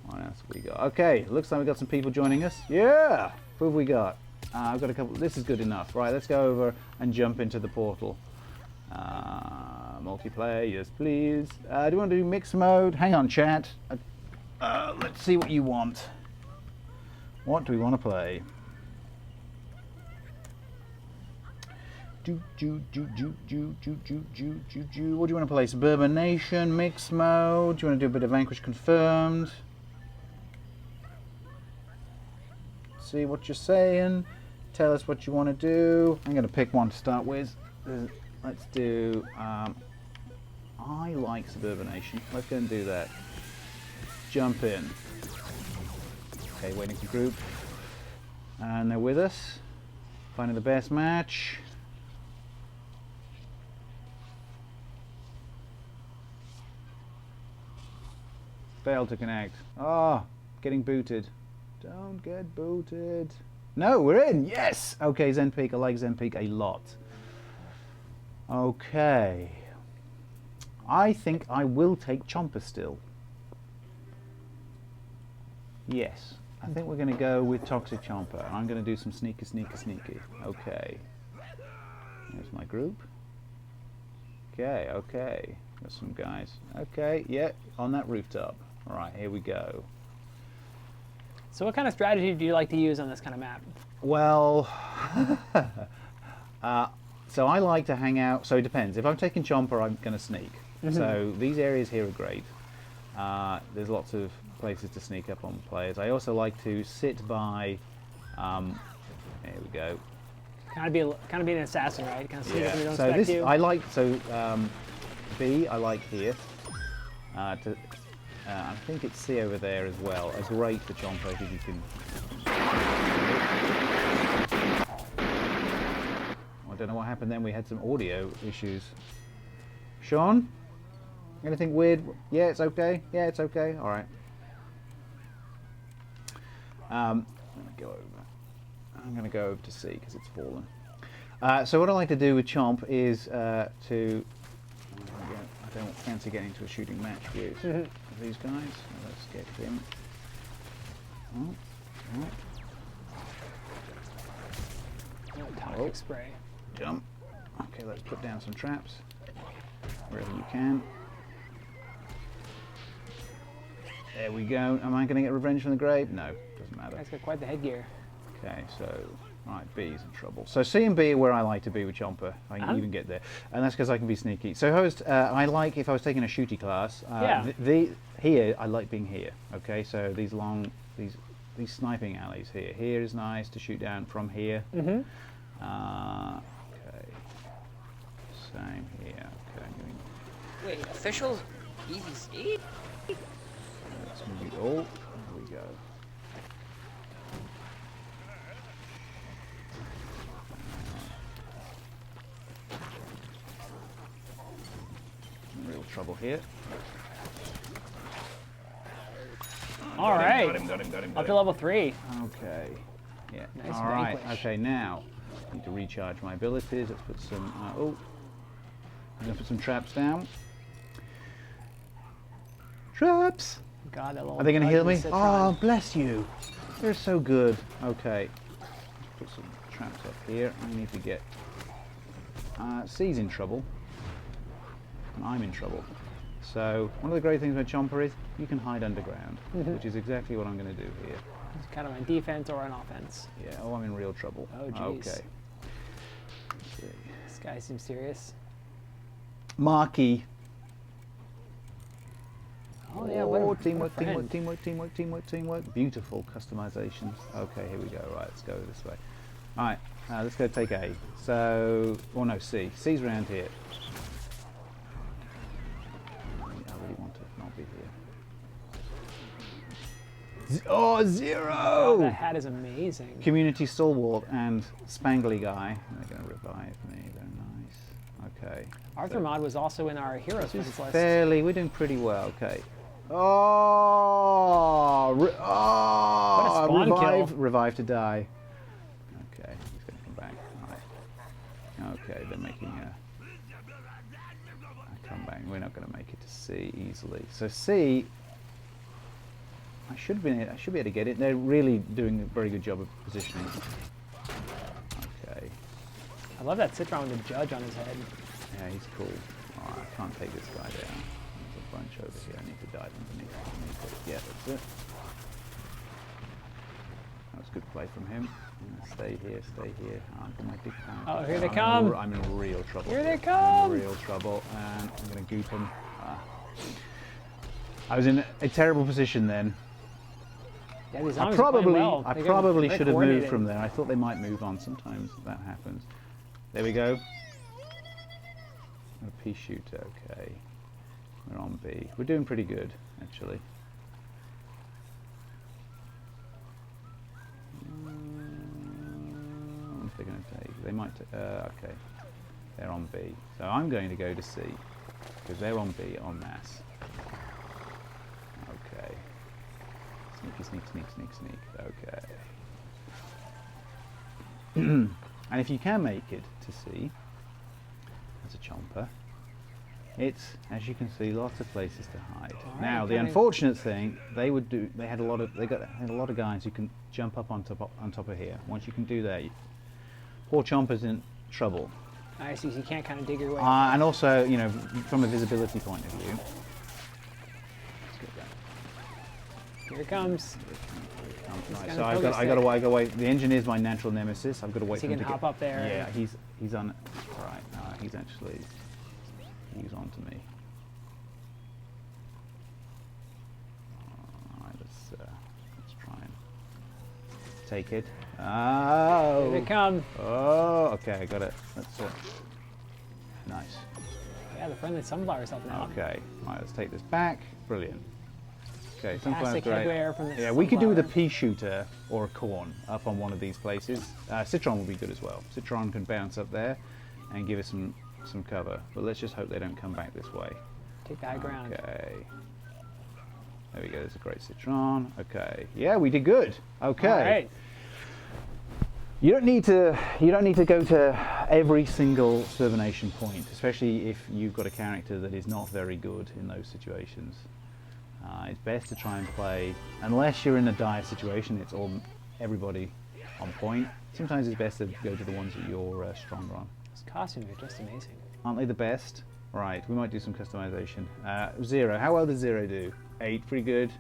What else have we got? Okay, looks like we've got some people joining us. Yeah! Who have we got? I've got a couple. This is good enough. Right, let's go over and jump into the portal. Multiplayer, yes please. Do you want to do mixed mode? Hang on, chat. Let's see what you want. What do we want to play? What do you want to play? Suburbination, mixed mode. Do you want to do a bit of Vanquish Confirmed? See what you're saying. Tell us what you want to do. I'm going to pick one to start with. Let's do. I like Suburbination. Let's go and do that. Jump in. Okay, waiting for group. And they're with us. Finding the best match. Failed to connect. Oh, getting booted. Don't get booted. No, we're in. Yes. Okay, Zenpeak. I like Zenpeak a lot. Okay. I think I will take Chomper still. Yes. I think we're going to go with Toxic Chomper. I'm going to do some sneaky. Okay. There's my group. Okay. Got some guys. Okay, yeah, on that rooftop. All right, here we go. So what kind of strategy do you like to use on this kind of map? Well, so I like to hang out. So it depends. If I'm taking Chomper, I'm going to sneak. So these areas here are great. There's lots of places to sneak up on players. I also like to sit by. There we go. Kind of be an assassin, right? Kind of sneak up and you don't so expect this you. I like. So B I like here. I think it's C over there as well. It's great for Chomper because you can. I don't know what happened then. We had some audio issues. Sean, anything weird? Yeah, it's okay. Yeah, it's okay. All right. Let me go over. I'm going to go over to C because it's fallen. So what I like to do with Chomp is to. I don't fancy getting into a shooting match with these guys. So let's get him. Toxic spray. Jump. Okay, let's put down some traps wherever you can. There we go. Am I going to get revenge from the grave? No, doesn't matter. That's got quite the headgear. Okay, so right, B's in trouble. So C and B are where I like to be with Chomper. I can even get there, and that's because I can be sneaky. So I like if I was taking a shooty class. Here I like being here. Okay, so these sniping alleys here. Here is nice to shoot down from here. Okay, same here. Okay, wait, officials PvZ? let's move it all. There we go. Real trouble here. All right. Got him. Up to level 3. Okay. Yeah. Nice All right. vanquish. Okay. Now, I need to recharge my abilities. Let's put some. I'm gonna put some traps down. Traps. God, that little Are they gonna heal me? Citron. Oh, bless you. They're so good. Okay. Put some traps up here. I need to get. C's in trouble. And I'm in trouble. So one of the great things about Chomper is you can hide underground, which is exactly what I'm going to do here. It's kind of on defense or on offense. Yeah. Oh, I'm in real trouble. Oh, jeez. Okay. Let's see. This guy seems serious. Marky. Oh yeah, what a teamwork. Beautiful customizations. Okay, here we go. Right, let's go this way. All right, let's go take A. So, no, C. C's around here. I really want to not be here. Oh, 0! Oh, that hat is amazing. Community stalwart and spangly guy. They're going to revive me. They're nice. Okay. Arthur Mod was also in our heroes list. Fairly, we're doing pretty well. Okay. What a spawn kill. Revive to die. Okay, they're making a comeback. We're not going to make it to C easily. So C, I should be able to get it. They're really doing a very good job of positioning. Okay. I love that Citron with the judge on his head. Yeah, he's cool. Alright, I can't take this guy down. There's a bunch over here. I need to dive underneath it. Yeah, that's it. That was good play from him. Stay here, stay here. I've got my big power. Oh, here they come. I'm in real trouble. Here they come. I'm in real trouble, and I'm going to goop them. I was in a terrible position then. Yeah, these I zombies are playing well. I They're probably should have moved coordinated. from there. I thought they might move on. Sometimes that happens. There we go. A pea shooter. Okay, we're on B. We're doing pretty good, actually. What's they going to take? They might. Okay, they're on B. So I'm going to go to C because they're on B en masse. Okay. Sneaky, sneak, sneak, sneak, sneak. Okay. And if you can make it to C as a chomper, it's, as you can see, lots of places to hide. Right, now, the unfortunate thing, they had a lot of guys who can jump up on top of here. Once you can do that, poor chomper's in trouble. I see, so you can't kind of dig your way. And also, you know, from a visibility point of view. Let's get that. Here it comes. Right, so I got to wait. The engineer's my natural nemesis. I've got to wait So for he him can to hop up there. Yeah, he's on. Right, he's on to me. All right, let's try and take it. Oh. Here they come. Oh, okay, I got it. That's it. Nice. Yeah, the friendly sunflower's helping out. Okay, all right, let's take this back. Brilliant. Okay, sunflower's Fantastic great. headwear from the Yeah, we could do with a sunflower. pea shooter or a corn up on one of these places. Citron will be good as well. Citron can bounce up there and give us some cover. But let's just hope they don't come back this way. Take the high ground. Okay. There we go. There's a great Citron. Okay. Yeah, we did good. Okay. All right. You don't need to go to every single Suburbination point, especially if you've got a character that is not very good in those situations. It's best to try and play, unless you're in a dire situation, it's all everybody on point. Sometimes it's best to go to the ones that you're stronger on. These costumes are just amazing. Aren't they the best? Right, we might do some customization. Zero, how well does Zero do? 8, pretty good.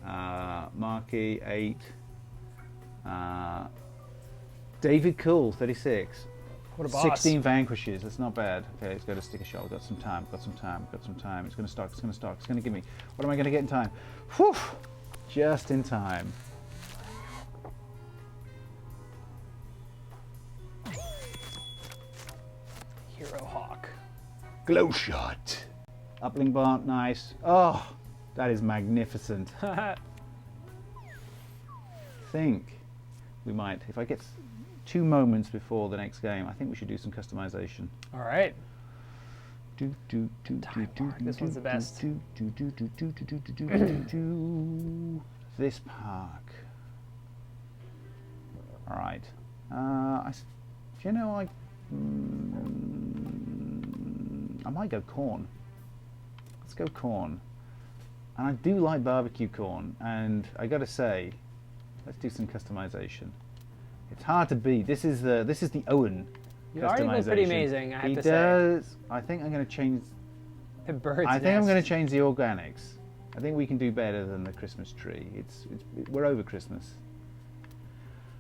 Marky, 8. David Cool, 36. What a boss. 16 vanquishes, that's not bad. Okay, let's go to stick a shot. We've got some time, got some time. It's going to start, it's going to give me. What am I going to get in time? Whew! Just in time. Hero Hawk. Glow shot. Uplink bar, nice. Oh, that is magnificent. Think we might, if I get 2 moments before the next game, I think we should do some customization. All right. This one's the best. This park. All right. Do you know, I might go corn. Let's go corn. And I do like barbecue corn, and I got to say, let's do some customization. It's hard to beat. This is the Owen You customization. already look pretty amazing, I have he to say. does. I think I'm going to change. The bird's I think I'm nest. going to change the organics. I think we can do better than the Christmas tree. We're over Christmas.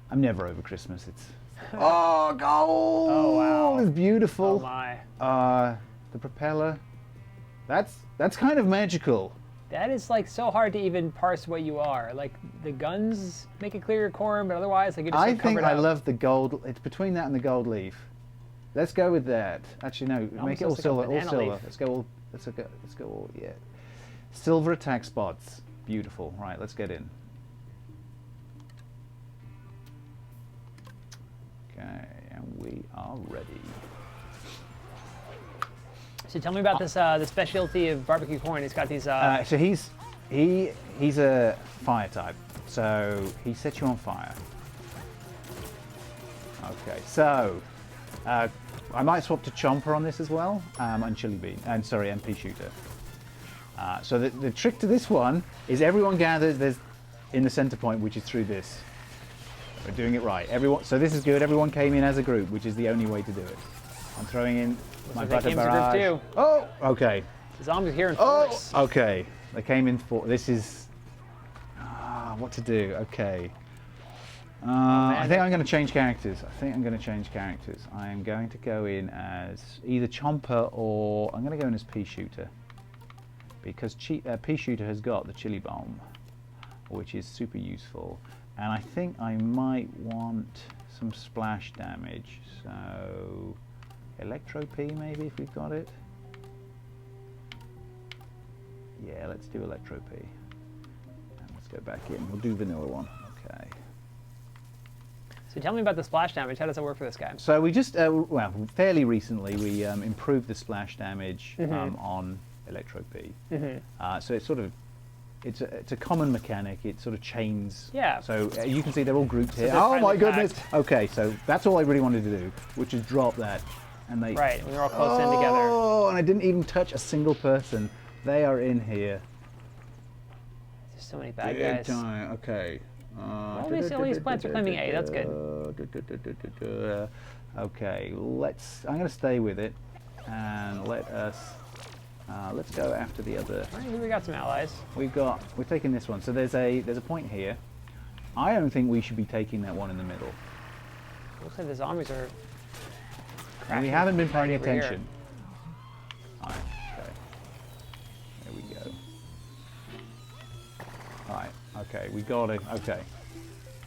I'm never over Christmas. It's oh gold! Oh wow! It's beautiful. Oh my! The propeller. That's kind of magical. That is like so hard to even parse what you are. Like the guns make it clear you're corn, but otherwise like you're just I so think covered I up. love the gold. It's between that and the gold leaf. Let's go with that. Actually, no. Make it all looks like a silver. All banana silver. leaf. Let's go all. Yeah. Silver attack spots. Beautiful. Right. Let's get in. Okay, and we are ready. So tell me about this the specialty of barbecue corn. It's got these. So he's a fire type. So he sets you on fire. Okay. So I might swap to Chomper on this as well, and Chili Bean, and sorry, MP Shooter. So the trick to this one is everyone gathers in the center point, which is through this. We're doing it right. Everyone. So this is good. Everyone came in as a group, which is the only way to do it. I'm throwing in my butter barrage. Oh, okay. The zombies here in force. Oh, okay. They came in for. This is. What to do? Okay. I think I'm going to change characters. I am going to go in as either Chomper or I'm going to go in as Pea Shooter. Because Pea Shooter has got the Chili Bomb, which is super useful. And I think I might want some splash damage. So Electro P maybe if we've got it. Yeah, let's do Electro P. And let's go back in. We'll do vanilla one. Okay. So tell me about the splash damage. How does that work for this guy? So we just, well, fairly recently we improved the splash damage on Electro P. So it's sort of, it's a common mechanic. It sort of chains. Yeah. So you can see they're all grouped here. they're Oh my goodness. packed. Okay, so that's all I really wanted to do, which is drop that, and they. Right, when they're all close in together. Oh, and I didn't even touch a single person. They are in here. There's so many bad Big guys. time. Okay. Well, at least all these plants are claiming A. That's good. Okay, I'm going to stay with it, and let us. Let's go after the other. All right, we got some allies. We're taking this one. So there's a point here. I don't think we should be taking that one in the middle. Looks like the zombies are. And we haven't been paying over here. attention. Alright, okay. There we go. Alright, okay, we got it. Okay.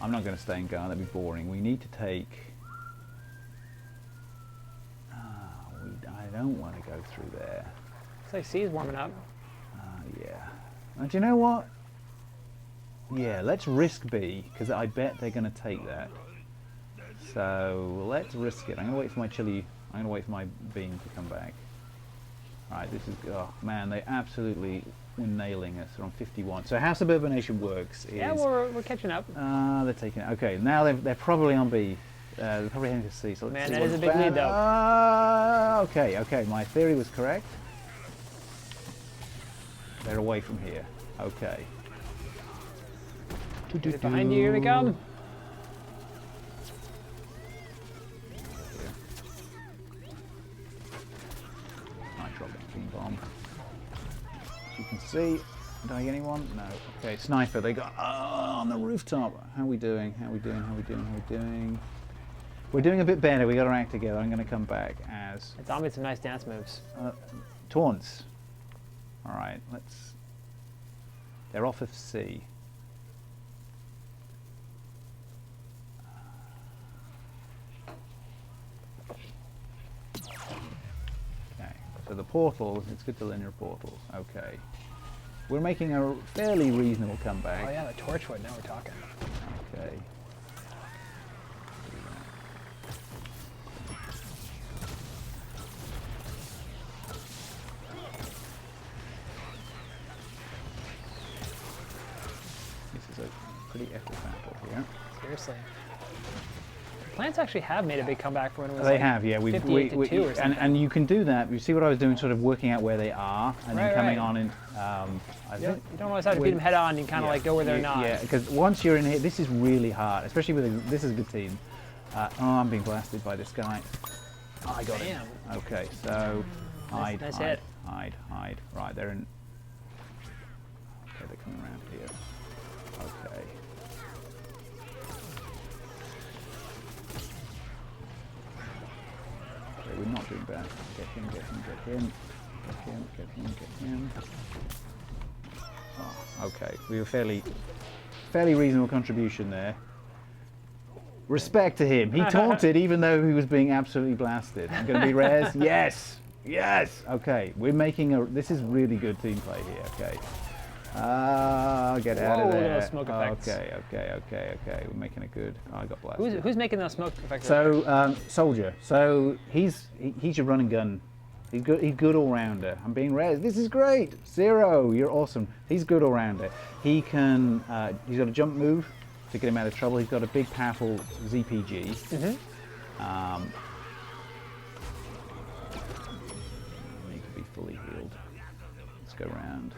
I'm not going to stay in guard, that'd be boring. We need to take. I don't want to go through there. Looks like C's warming up. Yeah. And do you know what? Yeah, let's risk B, because I bet they're going to take that. So let's risk it. I'm going to wait for my chili. I'm going to wait for my bean to come back. Alright, this is. Oh man, they absolutely were nailing us. They're on 51. So how Suburbination works is. Yeah, we're catching up. They're taking it. Okay, now they're probably on B. They're probably heading to C. So let's Man, see that is what's a big lead, though. Okay. My theory was correct. They're away from here. Okay. Behind you, here they come. I dropped that beam bomb. As you can see, did I get anyone? No. Okay, sniper. They got on the rooftop. How are we doing? We're doing a bit better. We got our act together. I'm going to come back as It's on me some nice dance moves. taunts. All right, they're off of C. Okay, so the portals, it's good to linear portals. Okay. We're making a fairly reasonable comeback. Oh yeah, the Torchwood, now we're talking. Okay. This is a pretty epic battle here. Seriously. Plants actually have made a big comeback for when it was They like have, yeah. 58 to 2 or something. And you can do that. You see what I was doing, sort of working out where they are, and then coming on and. You don't always have to beat them head on. You kind of like go where they're not. Yeah, because once you're in here, this is really hard, especially with this is a good team. Oh, I'm being blasted by this guy. Oh, I got him. Okay, so hide. Right, they're in. Okay, they're coming around here. Okay. Okay, we're not doing bad. Get him. Oh, okay, we were fairly reasonable contribution there. Respect to him. He taunted even though he was being absolutely blasted. I'm going to be res. Yes. Okay, we're making this is really good team play here. Okay. Get out of there. Those smoke effects. Okay. We're making it good. Oh, I got blasted. Who's making those smoke effects? So Soldier. So he's your run and gun. He's good all rounder. I'm being res. This is great. Zero, you're awesome. He's good all rounder. He can. He's got a jump move to get him out of trouble. He's got a big, powerful ZPG. Let's go around.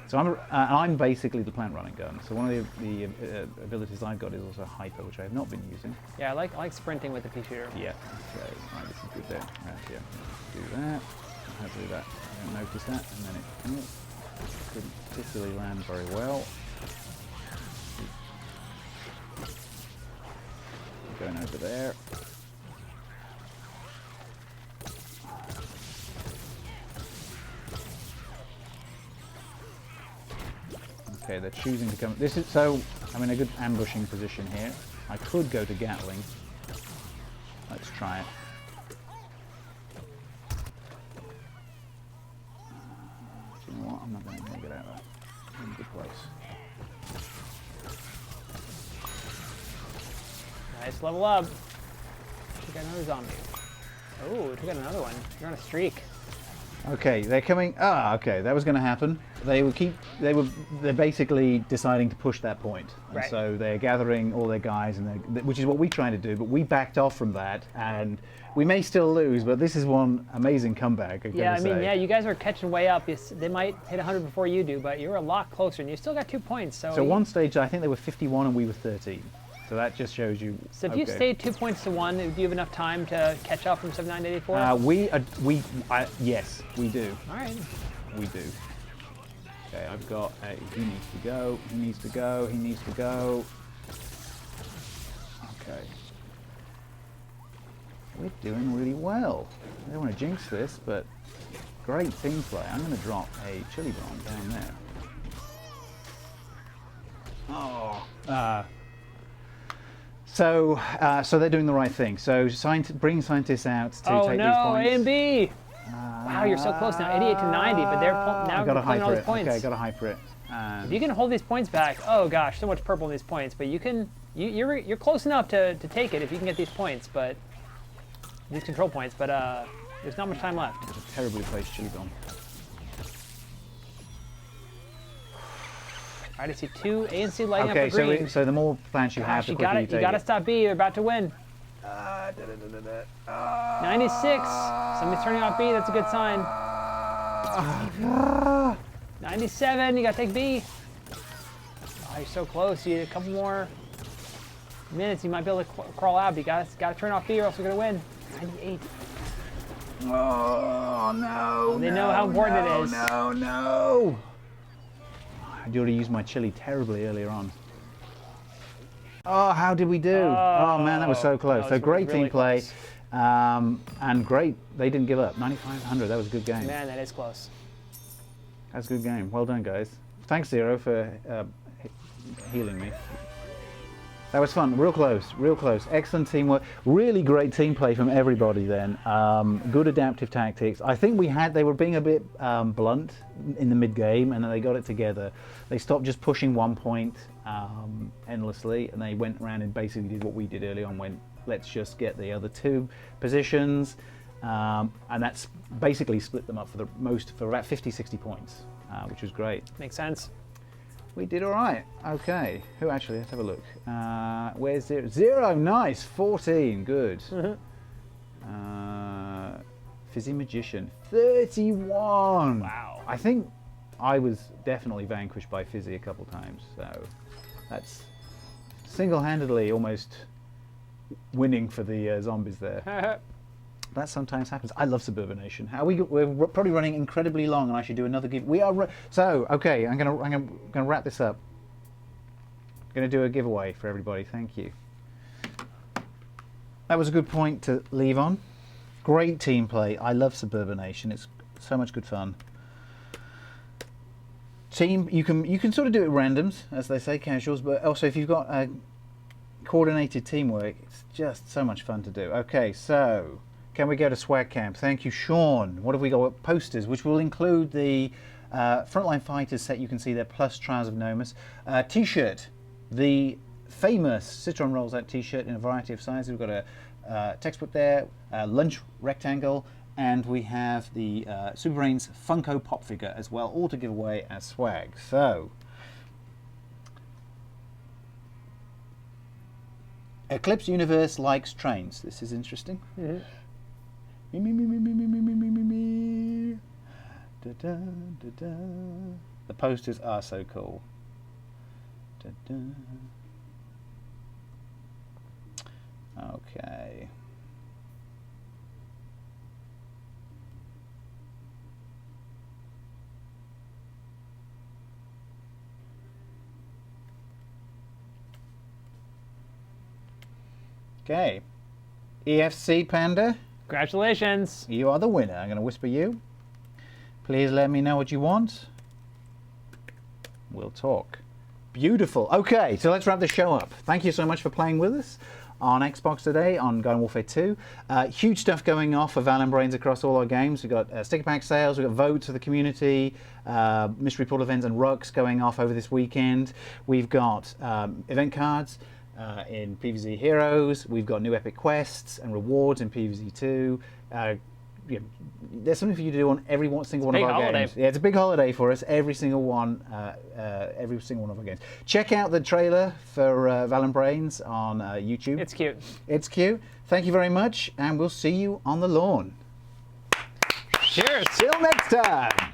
So I'm basically the plant running gun. So one of the abilities I've got is also hyper, which I have not been using. Yeah, I like sprinting with the pea shooter. Yeah. Okay. Right, this is good there. Right, yeah. Do that. Hopefully that. I don't notice that, and then it couldn't particularly land very well. Going over there. Okay, they're choosing to come. This is so. I'm in a good ambushing position here. I could go to Gatling. Let's try it. Do you know what? I'm not going to get out of that. I'm in a good place. Nice level up. Took out another zombie. Oh, took out another one. You're on a streak. Okay, they're coming. Ah, okay, that was going to happen. They're basically deciding to push that point, and right. So they're gathering all their guys, which is what we try to do. But we backed off from that, and we may still lose. But this is one amazing comeback. Yeah, I mean, yeah, you guys are catching way up. They might hit 100 before you do, but you're a lot closer, and you still got 2 points. So one stage, I think they were 51 and we were 13. So that just shows you. So if you stayed 2 points to 1, do you have enough time to catch up from 79 to 84? Yes, we do. All right. We do. Okay, I've got. He needs to go. He needs to go. He needs to go. Okay. We're doing really well. I don't want to jinx this, but great team play. I'm going to drop a chili bomb down there. Oh. So they're doing the right thing. So bring scientists out to take these points. Oh no, A and B! Wow, you're so close now, 88 to 90, but they're now pulling all these points. Okay, I got to hyper it. If you can hold these points back, oh gosh, so much purple in these points. But you're close enough to take it if you can get these points, but these control points. But there's not much time left. It's a terribly placed chili bomb. All right, I see 2 A and C lighting up for green. Okay, so the more plants you have, the quicker you take it. You gotta stop B. You're about to win. 96. Somebody's turning off B. That's a good sign. 97. You gotta take B. Oh, you're so close. You need a couple more minutes. You might be able to crawl out. But you gotta turn off B, or else you're gonna win. 98. Oh no! They know how important it is. No! I already used my chili terribly earlier on. Oh, how did we do? Oh man, that was so close. So great team play, and great. They didn't give up. 95-100. That was a good game. Man, that is close. That's a good game. Well done, guys. Thanks, Zero, for healing me. That was fun. Real close. Real close. Excellent teamwork. Really great team play from everybody. Then good adaptive tactics. I think they were being a bit blunt in the mid game, and then they got it together. They stopped just pushing 1 point endlessly, and they went around and basically did what we did early on. Went, let's just get the other 2 positions, and that's basically split them up for about 50-60 points, which was great. Makes sense. We did all right. Okay. Who actually? Let's have a look. Where's Zero? Zero. Nice. 14. Good. Fizzy Magician. 31. Wow. I think I was definitely vanquished by Fizzy a couple times. So that's single-handedly almost winning for the zombies there. That sometimes happens. I love Suburbination. We're probably running incredibly long, and I should do another give. We are so okay. I'm gonna wrap this up. I'm gonna do a giveaway for everybody. Thank you. That was a good point to leave on. Great team play. I love Suburbination. It's so much good fun. Team, you can sort of do it randoms, as they say, casuals, but also if you've got coordinated teamwork, it's just so much fun to do. Okay, so. Can we go to Swag Camp? Thank you, Sean. What have we got? Posters, which will include the Frontline Fighters set. You can see there, plus Trials of Nomus. T-shirt, the famous Citron Rolls Out T-shirt in a variety of sizes. We've got a textbook there, lunch rectangle, and we have the Suburbination Funko Pop figure as well, all to give away as swag. So, Eclipse Universe likes trains. This is interesting. The posters are so cool. Okay. Okay. EFC Panda, Congratulations. you are the winner. I'm going to whisper you. Please let me know what you want. We'll talk. Beautiful. Okay, so let's wrap the show up. Thank you so much for playing with us on Xbox today, on Garden Warfare 2. Huge stuff going off for Valenbrainz across all our games. We've got sticker pack sales, we've got votes for the community, mystery pool events and rucks going off over this weekend. We've got event cards in PvZ Heroes. We've got new epic quests and rewards in PvZ 2. There's something for you to do on every single one of our games. Yeah, it's a big holiday for us. Every single one of our games. Check out the trailer for Valenbrainz on YouTube. It's cute. It's cute. Thank you very much, and we'll see you on the lawn. Cheers. Till next time.